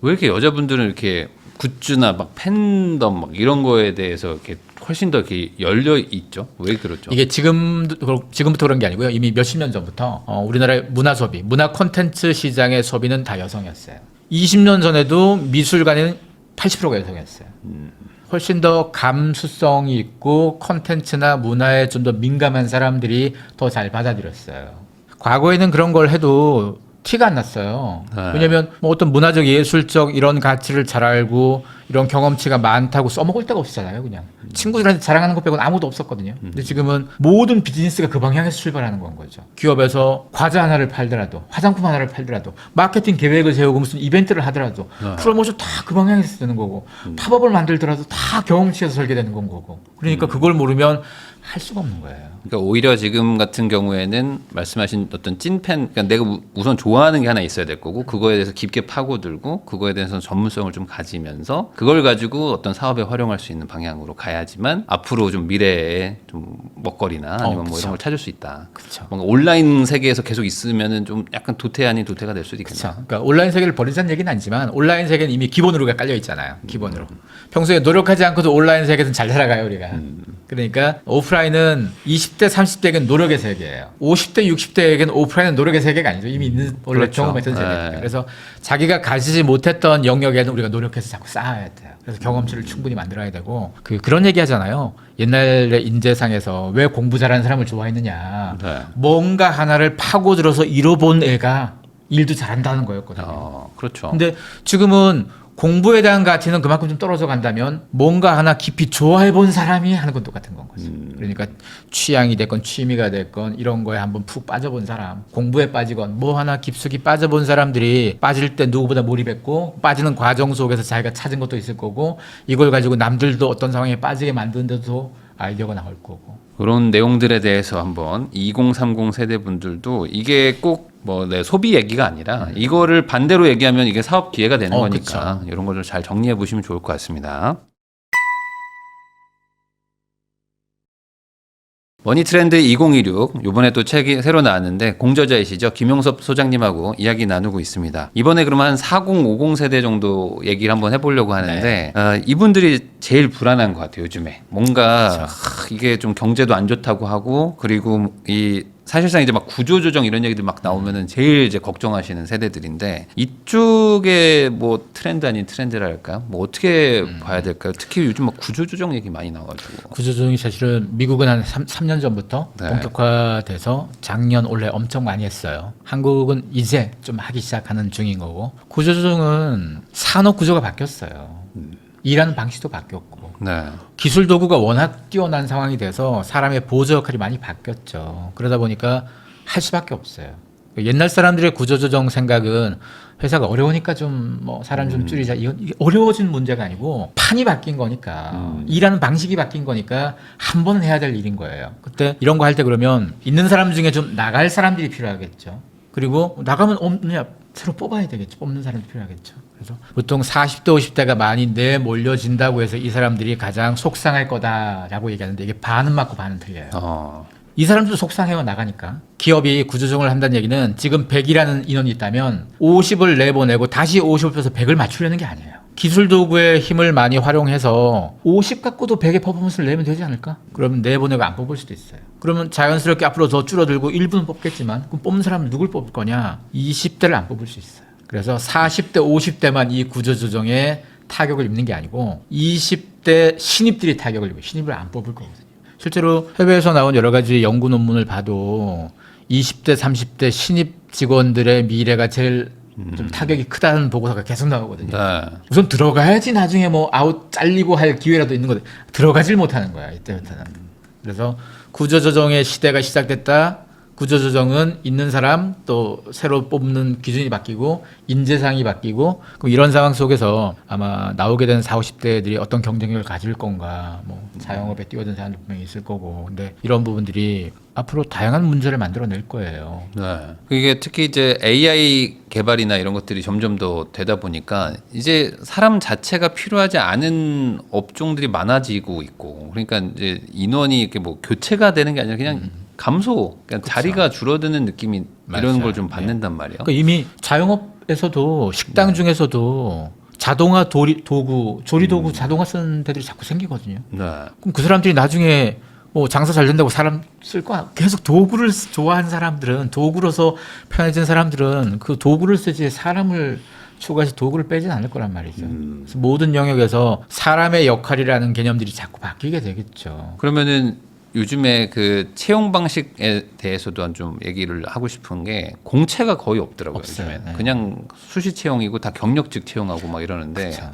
왜 이렇게 여자분들은 이렇게 굿즈나 막 팬덤 막 이런 거에 대해서 이렇게 훨씬 더 이렇게 열려 있죠? 왜 그렇죠? 이게 지금부터 그런 게 아니고요. 이미 몇십 년 전부터 우리나라의 문화 소비, 문화 콘텐츠 시장의 소비는 다 여성이었어요. 20년 전에도 미술관은 80%가 여성이었어요. 훨씬 더 감수성이 있고 콘텐츠나 문화에 좀 더 민감한 사람들이 더 잘 받아들였어요. 과거에는 그런 걸 해도 티가 안 났어요. 네. 왜냐하면 뭐 어떤 문화적 예술적 이런 가치를 잘 알고 이런 경험치가 많다고 써먹을 데가 없었잖아요. 그냥 친구들한테 자랑하는 것 빼고는 아무도 없었거든요. 근데 지금은 모든 비즈니스가 그 방향에서 출발하는 건 거죠. 기업에서 과자 하나를 팔더라도 화장품 하나를 팔더라도 마케팅 계획을 세우고 무슨 이벤트를 하더라도 프로모션 다 그 방향에서 되는 거고 팝업을 만들더라도 다 경험치에서 설계되는 건 거고. 그러니까 그걸 모르면 할 수가 없는 거예요. 그러니까 오히려 지금 같은 경우에는 말씀하신 어떤 찐팬, 그러니까 내가 우선 좋아하는 게 하나 있어야 될 거고 그거에 대해서 깊게 파고들고 그거에 대해서 전문성을 좀 가지면서 그걸 가지고 어떤 사업에 활용할 수 있는 방향으로 가야지만 앞으로 좀 미래에 좀 먹거리나 아니면 뭐 이런 걸 찾을 수 있다. 그렇죠. 뭔가 온라인 세계에서 계속 있으면은 좀 약간 도태 아닌 도태가 될 수도 있겠네요. 그렇죠. 그러니까 온라인 세계를 버리자는 얘기는 아니지만 온라인 세계는 이미 기본으로가 깔려 있잖아요. 기본으로. 평소에 노력하지 않고도 온라인 세계에서는 잘 살아가요 우리가. 그러니까 오프라인은 20대 30대에겐 노력의 세계예요. 50대 60대에겐 오프라인은 노력의 세계가 아니죠. 이미 있는 원래 그렇죠. 경험했던 세계니까. 네. 그래서 자기가 가지지 못했던 영역에는 우리가 노력해서 자꾸 쌓아야 돼요. 그래서 경험치를 충분히 만들어야 되고 그런 얘기 하잖아요. 옛날에 인재상에서 왜 공부 잘하는 사람을 좋아했느냐. 네. 뭔가 하나를 파고들어서 이뤄본 애가 일도 잘한다는 거였거든요. 그렇죠. 근데 지금은 공부에 대한 가치는 그만큼 좀 떨어져 간다면 뭔가 하나 깊이 좋아해 본 사람이 하는 건 똑같은 건 거죠. 그러니까 취향이 됐건 취미가 됐건 이런 거에 한번 푹 빠져본 사람, 공부에 빠지건 뭐 하나 깊숙이 빠져본 사람들이 빠질 때 누구보다 몰입했고 빠지는 과정 속에서 자기가 찾은 것도 있을 거고 이걸 가지고 남들도 어떤 상황에 빠지게 만드는데도 아이디어가 나올 거고. 그런 내용들에 대해서 한번 2030 세대분들도 이게 꼭 뭐 내 소비 얘기가 아니라 이거를 반대로 얘기하면 이게 사업 기회가 되는 거니까 이런 걸 잘 정리해 보시면 좋을 것 같습니다. 머니트렌드 2016 이번에 또 책이 새로 나왔는데 공저자이시죠 김용섭 소장님하고 이야기 나누고 있습니다. 이번에 그러면 한 4050 세대 정도 얘기를 한번 해보려고 하는데 이분들이 제일 불안한 것 같아요 요즘에. 뭔가 이게 좀 경제도 안 좋다고 하고 그리고 이 사실상 이제 막 구조조정 이런 얘기들 막 나오면은 제일 이제 걱정하시는 세대들인데 이쪽에 뭐 트렌드 아닌 트렌드랄까 뭐 어떻게 봐야 될까요? 특히 요즘 막 구조조정 얘기 많이 나와가지고. 구조조정이 사실은 미국은 한 3년 전부터 네. 본격화돼서 작년 올해 엄청 많이 했어요. 한국은 이제 좀 하기 시작하는 중인 거고 구조조정은 산업 구조가 바뀌었어요. 일하는 방식도 바뀌었고 네. 기술 도구가 워낙 뛰어난 상황이 돼서 사람의 보조 역할이 많이 바뀌었죠. 그러다 보니까 할 수밖에 없어요. 옛날 사람들의 구조조정 생각은 회사가 어려우니까 좀 뭐 사람 좀 줄이자. 이게 어려워진 문제가 아니고 판이 바뀐 거니까 일하는 방식이 바뀐 거니까 한 번은 해야 될 일인 거예요. 그때 이런 거 할 때 그러면 있는 사람 중에 좀 나갈 사람들이 필요하겠죠. 그리고 나가면 없느냐 새로 뽑아야 되겠죠. 뽑는 사람이 필요하겠죠. 그래서 보통 40대 50대가 많이 내몰려진다고 해서 이 사람들이 가장 속상할 거다라고 얘기하는데 이게 반은 맞고 반은 틀려요. 이 사람들도 속상해요 나가니까. 기업이 구조조정을 한다는 얘기는 지금 100이라는 인원이 있다면 50을 내보내고 다시 50을 빼서 100을 맞추려는 게 아니에요. 기술 도구의 힘을 많이 활용해서 50 갖고도 100의 퍼포먼스를 내면 되지 않을까? 그러면 내보내고 안 뽑을 수도 있어요. 그러면 자연스럽게 앞으로 더 줄어들고 1부는 뽑겠지만 그럼 뽑는 사람은 누굴 뽑을 거냐? 20대를 안 뽑을 수 있어요. 그래서 40대 50대만 이 구조조정에 타격을 입는 게 아니고 20대 신입들이 타격을 입어요. 신입을 안 뽑을 거거든요. 실제로 해외에서 나온 여러 가지 연구 논문을 봐도 20대 30대 신입 직원들의 미래가 제일 좀 타격이 크다는 보고서가 계속 나오거든요. 네. 우선 들어가야지 나중에 뭐 아웃 잘리고 할 기회라도 있는 거데 들어가질 못하는 거야 이때부터는. 그래서 구조조정의 시대가 시작됐다. 구조조정은 있는 사람 또 새로 뽑는 기준이 바뀌고 인재상이 바뀌고 그럼 이런 상황 속에서 아마 나오게 되는 40, 50대들이 어떤 경쟁력을 가질 건가 뭐 자영업에 뛰어든 사람도 분명히 있을 거고 근데 이런 부분들이 앞으로 다양한 문제를 만들어낼 거예요. 네. 이게 특히 이제 AI 개발이나 이런 것들이 점점 더 되다 보니까 이제 사람 자체가 필요하지 않은 업종들이 많아지고 있고 그러니까 이제 인원이 이렇게 뭐 교체가 되는 게 아니라 그냥 감소, 그러니까 자리가 줄어드는 느낌이 이런 걸 좀 받는단 말이에요. 그러니까 이미 자영업에서도 식당 중에서도 자동화 도구, 조리도구 자동화 쓰는 데들이 자꾸 생기거든요. 네. 그럼 그 사람들이 나중에 뭐 장사 잘 된다고 사람 쓸 거야. 계속 도구를 좋아하는 사람들은 도구로서 편해진 사람들은 그 도구를 쓰지 사람을 추가해서 도구를 빼진 않을 거란 말이죠. 그래서 모든 영역에서 사람의 역할이라는 개념들이 자꾸 바뀌게 되겠죠. 그러면은 요즘에 그 채용 방식에 대해서도 좀 얘기를 하고 싶은 게 공채가 거의 없더라고요. 없어요. 요즘에 네. 그냥 수시 채용이고 다 경력직 채용하고 막 이러는데 그쵸.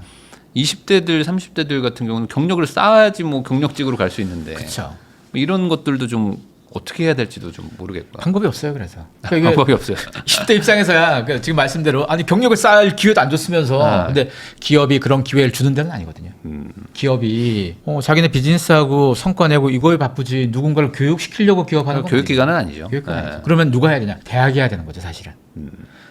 20대들, 30대들 같은 경우는 경력을 쌓아야지 뭐 경력직으로 갈 수 있는데 그렇죠. 뭐 이런 것들도 좀 어떻게 해야 될지도 좀 모르겠고요. 방법이 없어요. 그래서 그러니까 이게 방법이 없어요. 10대 입장에서야 그러니까 지금 말씀대로 아니 경력을 쌓을 기회도 안 줬으면서 근데 기업이 그런 기회를 주는 데는 아니거든요. 기업이 자기네 비즈니스하고 성과 내고 이거에 바쁘지 누군가를 교육시키려고 기업하는 건 교육기관은 아니죠. 교육기관 아니죠. 그러면 누가 해야 되냐? 대학이 해야 되는 거죠, 사실은.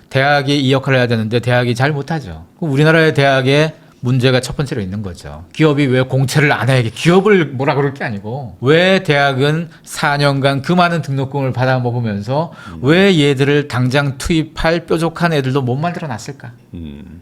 대학이 이 역할을 해야 되는데 대학이 잘 못하죠. 그럼 우리나라의 대학에 문제가 첫 번째로 있는 거죠. 기업이 왜 공채를 안 해? 기업을 뭐라 그럴 게 아니고 왜 대학은 4년간 그 많은 등록금을 받아 먹으면서 왜 얘들을 당장 투입할 뾰족한 애들도 못 만들어 놨을까?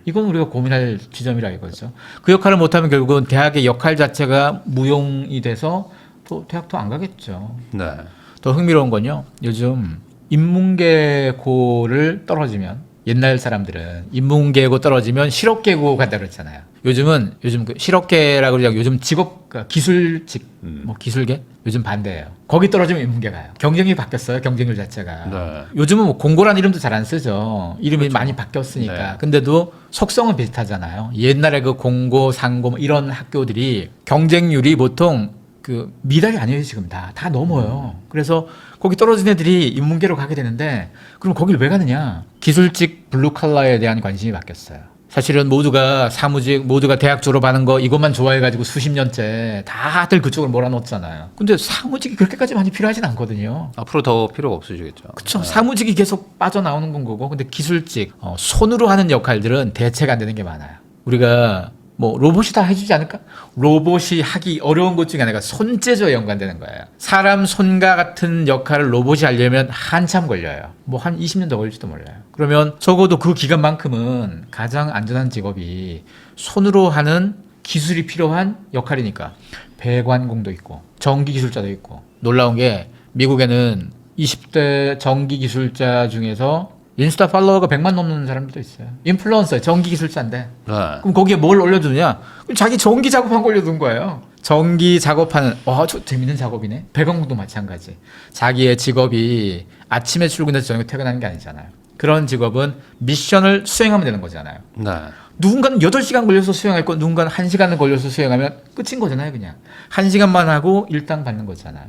이건 우리가 고민할 지점이라 이거죠. 그 역할을 못하면 결국은 대학의 역할 자체가 무용이 돼서 또 대학도 안 가겠죠. 네. 더 흥미로운 건요. 요즘 인문계고를 떨어지면 옛날 사람들은 인문계고 떨어지면 실업계고 간다 그랬잖아요. 요즘 그 실업계라고 그러죠. 요즘 직업 그러니까 기술직 뭐 기술계 요즘 반대예요. 거기 떨어지면 인문계 가요. 경쟁이 바뀌었어요. 경쟁률 자체가. 네. 요즘은 뭐 공고란 이름도 잘 안 쓰죠. 이름이 많이 바뀌었으니까. 네. 근데도 속성은 비슷하잖아요. 옛날에 그 공고, 상고 뭐 이런 학교들이 경쟁률이 보통 그 미달이 아니에요. 지금 다 넘어요. 그래서 거기 떨어진 애들이 인문계로 가게 되는데 그럼 거길 왜 가느냐? 기술직 블루칼라에 대한 관심이 바뀌었어요. 사실은 모두가 사무직, 모두가 대학 졸업하는 거 이것만 좋아해가지고 수십 년째 다들 그쪽으로 몰아넣었잖아요. 근데 사무직이 그렇게까지 많이 필요하진 않거든요. 앞으로 더 필요가 없어지겠죠. 그렇죠. 사무직이 계속 빠져나오는 건 거고, 근데 기술직, 손으로 하는 역할들은 대체가 안 되는 게 많아요. 우리가 뭐 로봇이 다 해주지 않을까? 로봇이 하기 어려운 것 중에 하나가 손재주에 연관되는 거예요. 사람 손과 같은 역할을 로봇이 하려면 한참 걸려요. 뭐 한 20년 더 걸릴지도 몰라요. 그러면 적어도 그 기간만큼은 가장 안전한 직업이 손으로 하는 기술이 필요한 역할이니까 배관공도 있고 전기기술자도 있고 놀라운 게 미국에는 20대 전기기술자 중에서 인스타 팔로워가 100만 넘는 사람들도 있어요. 인플루언서, 전기기술자인데. 네. 그럼 거기에 뭘 올려두냐? 자기 전기 작업한 거 올려둔 거예요. 전기 작업하는, 저 재밌는 작업이네. 배관공도 마찬가지. 자기의 직업이 아침에 출근해서 저녁에 퇴근하는 게 아니잖아요. 그런 직업은 미션을 수행하면 되는 거잖아요. 네. 누군가는 8시간 걸려서 수행할 거, 누군가는 1시간을 걸려서 수행하면 끝인 거잖아요, 그냥. 1시간만 하고 일당 받는 거잖아요.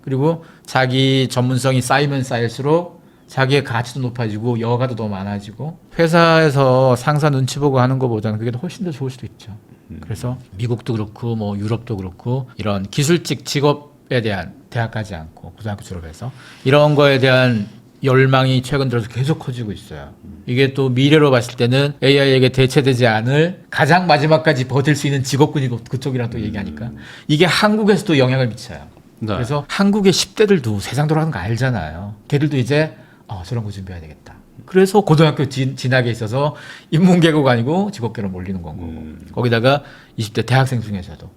그리고 자기 전문성이 쌓이면 쌓일수록 자기의 가치도 높아지고 여가도 더 많아지고 회사에서 상사 눈치 보고 하는 것보다는 그게 훨씬 더 좋을 수도 있죠. 그래서 미국도 그렇고 뭐 유럽도 그렇고 이런 기술직 직업에 대한 대학 가지 않고 고등학교 졸업해서 이런 거에 대한 열망이 최근 들어서 계속 커지고 있어요. 이게 또 미래로 봤을 때는 AI에게 대체되지 않을 가장 마지막까지 버틸 수 있는 직업군이 그쪽이랑 또 얘기하니까 이게 한국에서도 영향을 미쳐요. 네. 그래서 한국의 10대들도 세상 돌아가는 거 알잖아요. 걔들도 이제 저런 거 준비해야 되겠다. 그래서 고등학교 진학에 있어서 인문계고가 아니고 직업계로 몰리는 건 거고. 거기다가 20대 대학생 중에서도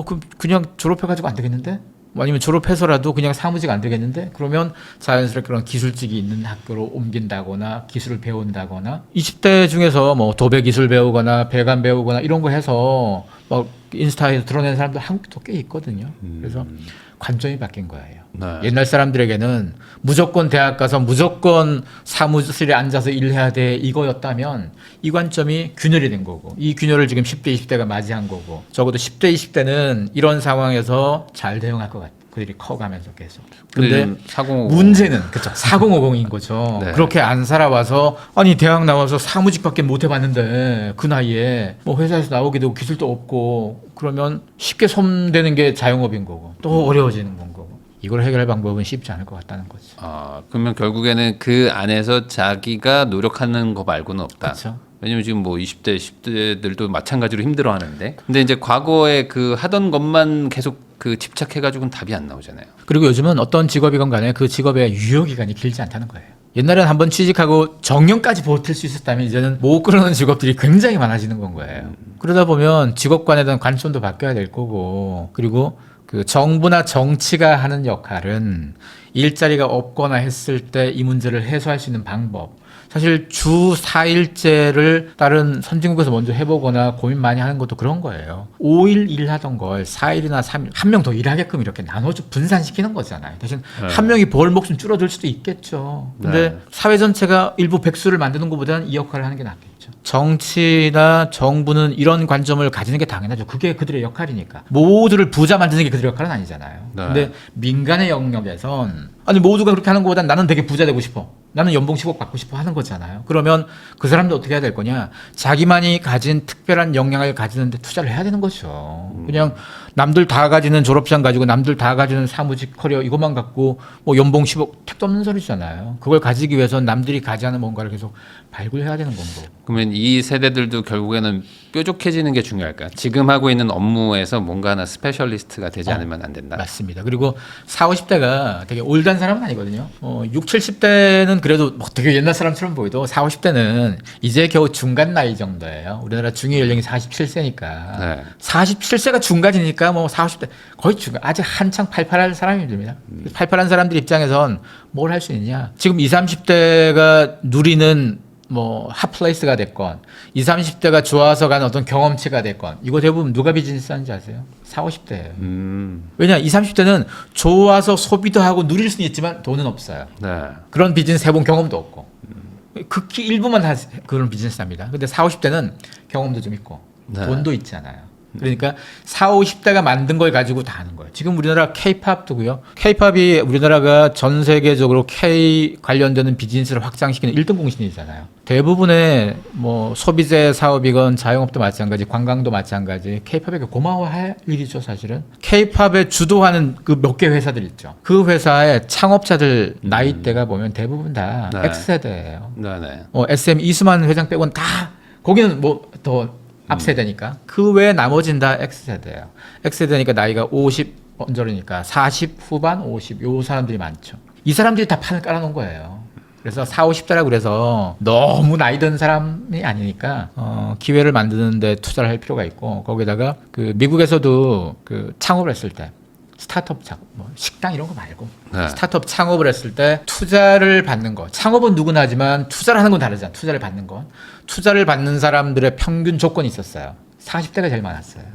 그럼 그냥 졸업해가지고 안 되겠는데? 아니면 졸업해서라도 그냥 사무직 안 되겠는데? 그러면 자연스럽게 그런 기술직이 있는 학교로 옮긴다거나 기술을 배운다거나 20대 중에서 뭐 도배 기술 배우거나 배관 배우거나 이런 거 해서 막 인스타에서 드러내는 사람도 한국도 꽤 있거든요. 그래서 관점이 바뀐 거예요. 네. 옛날 사람들에게는 무조건 대학 가서 무조건 사무실에 앉아서 일해야 돼 이거였다면 이 관점이 균열이 된 거고 이 균열을 지금 10대 20대가 맞이한 거고 적어도 10대 20대는 이런 상황에서 잘 대응할 것 같아요. 그들이 커가면서 계속. 근데 4050. 문제는 그렇죠. 4050인 거죠. 네. 그렇게 안 살아와서 아니 대학 나와서 사무직밖에 못 해봤는데 그 나이에 뭐 회사에서 나오게 되고 기술도 없고 그러면 쉽게 손대는 게 자영업인 거고 또 어려워지는 건 거고 이걸 해결할 방법은 쉽지 않을 것 같다는 거죠. 그러면 결국에는 그 안에서 자기가 노력하는 거 말고는 없다. 그렇죠. 왜냐면 지금 뭐 20대, 10대들도 마찬가지로 힘들어하는데, 근데 이제 과거에 그 하던 것만 계속 그 집착해가지고는 답이 안 나오잖아요. 그리고 요즘은 어떤 직업이건 간에 그 직업의 유효 기간이 길지 않다는 거예요. 옛날에는 한번 취직하고 정년까지 버틸 수 있었다면 이제는 못 그러는 직업들이 굉장히 많아지는 건 거예요. 그러다 보면 직업관에 대한 관점도 바뀌어야 될 거고 그리고 그 정부나 정치가 하는 역할은 일자리가 없거나 했을 때 이 문제를 해소할 수 있는 방법 사실 주 4일제를 다른 선진국에서 먼저 해보거나 고민 많이 하는 것도 그런 거예요. 5일 일하던 걸 4일이나 3일 한 명 더 일하게끔 이렇게 나눠서 분산시키는 거잖아요. 대신 한 명이 벌 목숨 줄어들 수도 있겠죠. 근데 사회 전체가 일부 백수를 만드는 것보다는 이 역할을 하는 게 낫겠죠. 정치나 정부는 이런 관점을 가지는 게 당연하죠. 그게 그들의 역할이니까. 모두를 부자 만드는 게 그들의 역할은 아니잖아요. 네. 근데 민간의 영역에선 아니 모두가 그렇게 하는 것보단 나는 되게 부자 되고 싶어. 나는 연봉 10억 받고 싶어 하는 거잖아요. 그러면 그 사람도 어떻게 해야 될 거냐? 자기만이 가진 특별한 역량을 가지는데 투자를 해야 되는 거죠. 그냥 남들 다 가지는 졸업장 가지고 남들 다 가지는 사무직 커리어 이것만 갖고 뭐 연봉 10억 택도 없는 소리잖아요. 그걸 가지기 위해서는 남들이 가지 않은 뭔가를 계속 발굴해야 되는 거고. 그러면 이 세대들도 결국에는 뾰족해지는 게 중요할까요? 지금 하고 있는 업무에서 뭔가 하나 스페셜리스트가 되지 않으면 안 된다. 맞습니다. 그리고 40, 50대가 되게 올드한 사람은 아니거든요. 60, 70대는 그래도 뭐 되게 옛날 사람처럼 보여도 40, 50대는 이제 겨우 중간 나이 정도예요. 우리나라 중위 연령이 47세니까. 네. 47세가 중간이니까 뭐 40, 50대 거의 중간. 아직 한창 팔팔할 사람이 됩니다. 팔팔한 사람들 입장에선 뭘 할 수 있냐. 지금 20, 30대가 누리는 뭐 핫플레이스가 됐건 20, 30대가 좋아서 가는 어떤 경험치가 됐건 이거 대부분 누가 비즈니스 하는지 아세요? 40, 50대예요. 왜냐 20, 30대는 좋아서 소비도 하고 누릴 수는 있지만 돈은 없어요. 네. 그런 비즈니스 해본 경험도 없고 극히 일부만 다 그런 비즈니스 합니다. 근데 40, 50대는 경험도 좀 있고 네. 돈도 있잖아요. 그러니까 40, 50대가 만든 걸 가지고 다 하는 거예요. 지금 우리나라 K-팝도고요. K-팝이 우리나라가 전 세계적으로 K 관련되는 비즈니스를 확장시키는 1등 공신이잖아요. 대부분의 뭐 소비재 사업이건 자영업도 마찬가지, 관광도 마찬가지. K-팝에게 고마워할 일이죠, 사실은. K-팝에 주도하는 그 몇 개 회사들 있죠. 그 회사의 창업자들 나이대가 보면 대부분 다 네. X세대예요. 네. SM 이수만 회장 빼고는 다 거기는 뭐 더 앞세대니까 그 외에 나머지는 다 X세대예요. X세대니까 나이가 50 언저리니까 40 후반 50 요 사람들이 많죠. 이 사람들이 다 판을 깔아놓은 거예요. 그래서 40, 50대라고 그래서 너무 나이 든 사람이 아니니까 기회를 만드는 데 투자를 할 필요가 있고 거기다가 그 미국에서도 그 창업을 했을 때 스타트업 뭐 식당 이런 거 말고 네. 스타트업 창업을 했을 때 투자를 받는 거 창업은 누구나 하지만 투자를 하는 건 다르잖아. 투자를 받는 건 투자를 받는 사람들의 평균 조건이 있었어요. 40대가 제일 많았어요.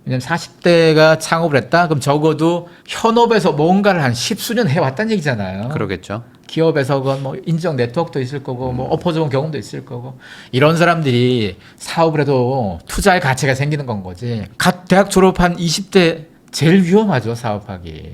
왜냐면 40대가 창업을 했다? 그럼 적어도 현업에서 뭔가를 한 10수년 해왔다는 얘기잖아요. 그러겠죠. 기업에서건 뭐 인적 네트워크도 있을 거고 뭐 엎어져본 경험도 있을 거고 이런 사람들이 사업을 해도 투자할 가치가 생기는 건 거지. 갓 대학 졸업한 20대 제일 위험하죠, 사업하기.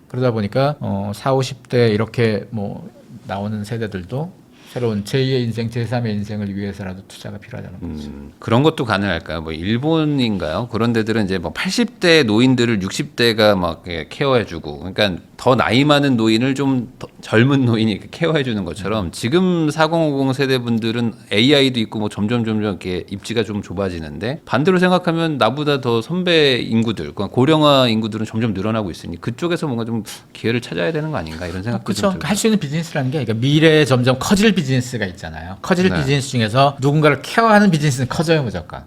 그러다 보니까 40, 50대 이렇게 뭐 나오는 세대들도 새로운 제2의 인생, 제3의 인생을 위해서라도 투자가 필요하다는 거죠. 그런 것도 가능할까요? 뭐 일본인가요? 그런 데들은 이제 뭐 80대 노인들을 60대가 막 케어해주고, 그러니까 더 나이 많은 노인을 좀 더 젊은 노인이 케어해주는 것처럼 지금 4050 세대분들은 AI도 있고 뭐 점점 이렇게 입지가 좀 좁아지는데 반대로 생각하면 나보다 더 선배 인구들, 그러니까 고령화 인구들은 점점 늘어나고 있으니 그쪽에서 뭔가 좀 기회를 찾아야 되는 거 아닌가 이런 생각도 그렇죠. 좀 할 수 있는 비즈니스라는 게 그러니까 미래에 점점 커질 비즈니스가 있잖아요. 커질 네. 비즈니스 중에서 누군가를 케어하는 비즈니스는 커져요 무조건.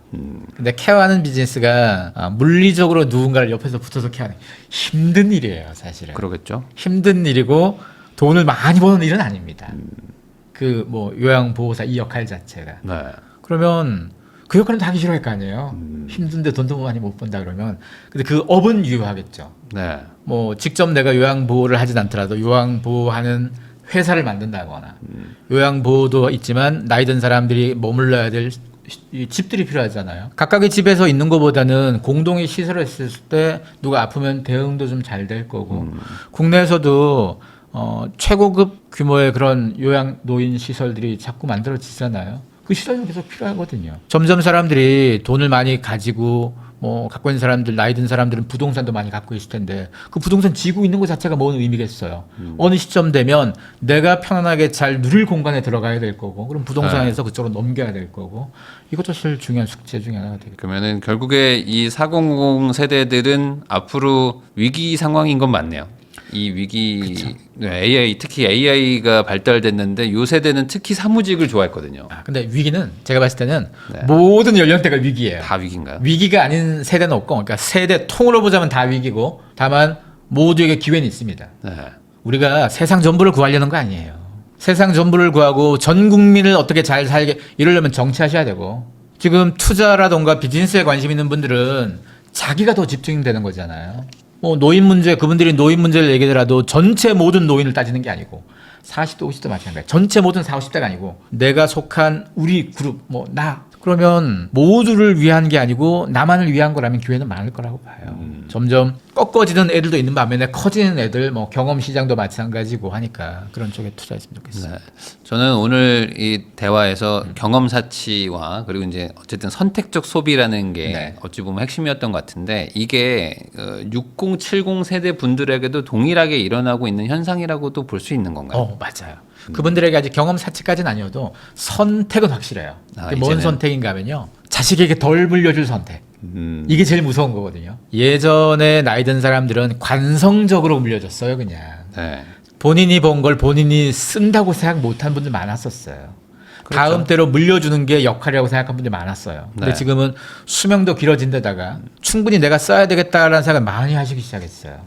근데 케어하는 비즈니스가 물리적으로 누군가를 옆에서 붙어서 케어하는 힘든 일이에요 사실은. 그러겠죠. 힘든 일이고 돈을 많이 버는 일은 아닙니다. 그 뭐 요양보호사 이 역할 자체가. 네. 그러면 그 역할은 다 하기 싫어할 거 아니에요. 힘든데 돈도 많이 못 번다 그러면. 근데 그 업은 유효하겠죠. 네. 뭐 직접 내가 요양보호를 하진 않더라도 요양보호하는 회사를 만든다거나 요양보호도 있지만 나이 든 사람들이 머물러야 될 이 집들이 필요하잖아요. 각각의 집에서 있는 것보다는 공동의 시설을 했을 때 누가 아프면 대응도 좀 잘 될 거고 국내에서도 최고급 규모의 그런 요양 노인 시설들이 자꾸 만들어지잖아요. 그 시설이 계속 필요하거든요. 점점 사람들이 돈을 많이 가지고 뭐 갖고 있는 사람들 나이 든 사람들은 부동산도 많이 갖고 있을 텐데 그 부동산 지고 있는 것 자체가 뭔 의미겠어요. 어느 시점 되면 내가 편안하게 잘 누릴 공간에 들어가야 될 거고 그럼 부동산에서 그쪽으로 넘겨야 될 거고 이것도 제일 중요한 숙제 중에 하나가 되겠죠. 그러면은 결국에 이 4050 세대들은 앞으로 위기 상황인 건 맞네요. 이 위기 AI 특히 AI가 발달됐는데 요 세대는 특히 사무직을 좋아했거든요. 근데 위기는 제가 봤을 때는 네. 모든 연령대가 위기예요. 다 위기인가요? 위기가 아닌 세대는 없고 그러니까 세대 통으로 보자면 다 위기고 다만 모두에게 기회는 있습니다. 네. 우리가 세상 전부를 구하려는 거 아니에요. 세상 전부를 구하고 전 국민을 어떻게 잘 살게 이러려면 정치하셔야 되고 지금 투자라던가 비즈니스에 관심 있는 분들은 자기가 더 집중되는 거잖아요. 뭐 노인 문제 그분들이 노인 문제를 얘기하더라도 전체 모든 노인을 따지는 게 아니고 40대 50대 마찬가지. 전체 모든 40, 50대가 아니고 내가 속한 우리 그룹 뭐 나 그러면 모두를 위한 게 아니고 나만을 위한 거라면 기회는 많을 거라고 봐요. 점점 꺾어지는 애들도 있는 반면에 커지는 애들 뭐 경험 시장도 마찬가지고 하니까 그런 쪽에 투자했으면 좋겠어요. 네. 저는 오늘 이 대화에서 경험 사치와 그리고 이제 어쨌든 선택적 소비라는 게 네. 어찌 보면 핵심이었던 것 같은데 이게 60, 70 세대 분들에게도 동일하게 일어나고 있는 현상이라고도 볼 수 있는 건가요? 맞아요. 그분들에게 아직 경험 사치까지는 아니어도 선택은 확실해요. 아, 뭔 이제는? 선택인가 하면요. 자식에게 덜 물려줄 선택. 이게 제일 무서운 거거든요. 예전에 나이 든 사람들은 관성적으로 물려줬어요, 그냥. 네. 본인이 번 걸 본인이 쓴다고 생각 못한 분들 많았었어요. 그렇죠. 다음 때로 물려주는 게 역할이라고 생각한 분들이 많았어요. 근데 네. 지금은 수명도 길어진 데다가 충분히 내가 써야 되겠다라는 생각을 많이 하시기 시작했어요.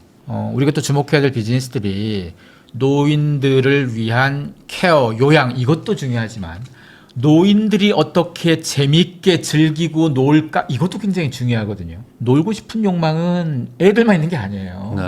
우리가 또 주목해야 될 비즈니스들이 노인들을 위한 케어, 요양 이것도 중요하지만 노인들이 어떻게 재밌게 즐기고 놀까 이것도 굉장히 중요하거든요. 놀고 싶은 욕망은 애들만 있는 게 아니에요. 네.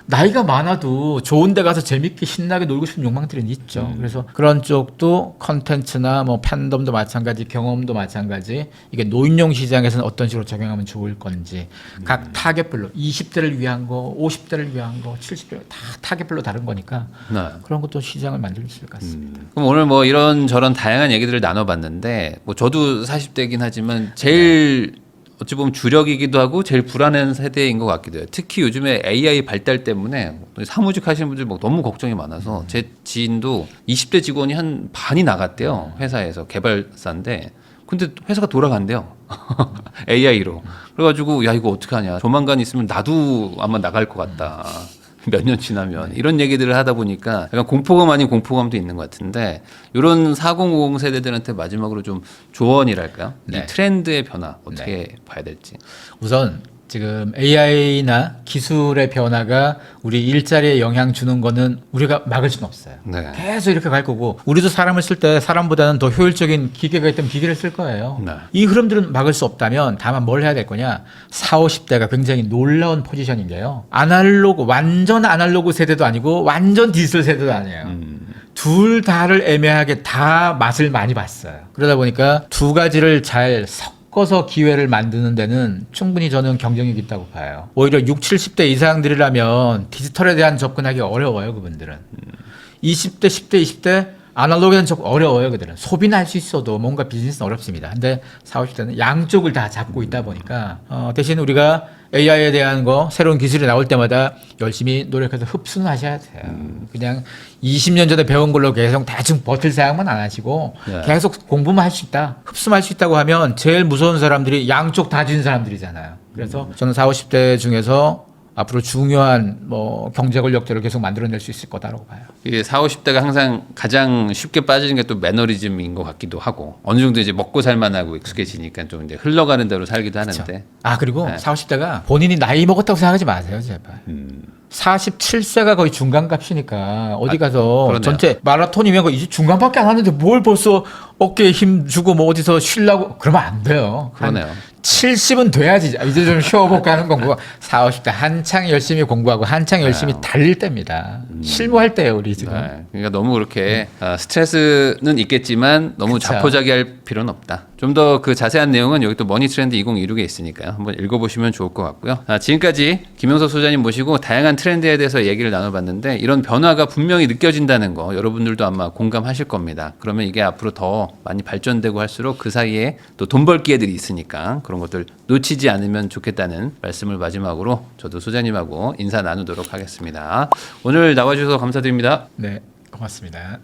나이가 많아도 좋은 데 가서 재밌게 신나게 놀고 싶은 욕망들은 있죠. 그래서 그런 쪽도 컨텐츠나 뭐 팬덤도 마찬가지, 경험도 마찬가지. 이게 노인용 시장에서는 어떤 식으로 적용하면 좋을 건지 각 타겟별로 20대를 위한 거, 50대를 위한 거, 70대 다 타겟별로 다른 거니까 네. 그런 것도 시장을 만들 수 있을 것 같습니다. 그럼 오늘 뭐 이런 저런 다양한 얘기들을 나눠봤는데 뭐 저도 40대이긴 하지만 제일 어찌 보면 주력이기도 하고 제일 불안한 세대인 것 같기도 해요. 특히 요즘에 AI 발달 때문에 사무직 하시는 분들 뭐 너무 걱정이 많아서 제 지인도 20대 직원이 한 반이 나갔대요. 회사에서 개발사인데 근데 회사가 돌아간대요. AI로. 그래가지고 야 이거 어떡하냐. 조만간 있으면 나도 아마 나갈 것 같다. 몇 년 지나면 이런 얘기들을 하다 보니까 약간 공포감 아닌 공포감도 있는 것 같은데 이런 4050 세대들한테 마지막으로 좀 조언이랄까요? 네. 이 트렌드의 변화 어떻게 봐야 될지. 우선 지금 AI나 기술의 변화가 우리 일자리에 영향 주는 거는 우리가 막을 수는 없어요. 네. 계속 이렇게 갈 거고 우리도 사람을 쓸 때 사람보다는 더 효율적인 기계가 있다면 기계를 쓸 거예요. 네. 이 흐름들은 막을 수 없다면 다만 뭘 해야 될 거냐. 40, 50대가 굉장히 놀라운 포지션인 게요. 완전 아날로그 세대도 아니고 완전 디지털 세대도 아니에요. 둘 다를 애매하게 다 맛을 많이 봤어요. 그러다 보니까 두 가지를 잘 섞어서 기회를 만드는 데는 충분히 저는 경쟁력이 있다고 봐요. 오히려 60, 70대 이상들이라면 디지털에 대한 접근하기 어려워요, 그분들은. 20대, 10대, 20대 아날로그는 좀 어려워요, 그들은. 소비는 할 수 있어도 뭔가 비즈니스는 어렵습니다. 근데 40, 50대는 양쪽을 다 잡고 있다 보니까 대신 우리가 AI에 대한 거 새로운 기술이 나올 때마다 열심히 노력해서 흡수는 하셔야 돼요. 그냥 20년 전에 배운 걸로 계속 대충 버틸 생각만 안 하시고 네. 계속 공부만 할 수 있다. 흡수할 수 있다고 하면 제일 무서운 사람들이 양쪽 다 진 사람들이잖아요. 그래서 저는 40, 50대 중에서 앞으로 중요한 뭐 경제 권력들을 계속 만들어낼 수 있을 거다라고 봐요. 이게 40, 50대가 항상 가장 쉽게 빠지는 게 또 매너리즘인 것 같기도 하고 어느 정도 이제 먹고 살만하고 익숙해지니까 좀 이제 흘러가는 대로 살기도 하는데. 그리고 네. 40, 50대가 본인이 나이 먹었다고 생각하지 마세요, 제발. 47세가 거의 중간값이니까 어디 가서 그러네요. 전체 마라톤이면 거 이제 중간밖에 안 하는데 뭘 벌써 어깨에 힘 주고 뭐 어디서 쉬려고 그러면 안 돼요. 그러네요. 70은 돼야지 이제 좀 쉬어볼까 하는 공부가 40, 50대 한창 열심히 공부하고 한창 열심히 달릴 때입니다. 실무할 때예요, 우리 지금. 네. 그러니까 너무 그렇게 스트레스는 있겠지만 너무 그쵸. 자포자기할 필요는 없다. 좀 더 그 자세한 내용은 여기 또 머니트렌드 2026에 있으니까요. 한번 읽어보시면 좋을 것 같고요. 지금까지 김영석 소장님 모시고 다양한 트렌드에 대해서 얘기를 나눠봤는데 이런 변화가 분명히 느껴진다는 거 여러분들도 아마 공감하실 겁니다. 그러면 이게 앞으로 더 많이 발전되고 할수록 그 사이에 또 돈 벌 기회들이 있으니까 그런 것들 놓치지 않으면 좋겠다는 말씀을 마지막으로 저도 소장님하고 인사 나누도록 하겠습니다. 오늘 나와주셔서 감사드립니다. 네, 고맙습니다.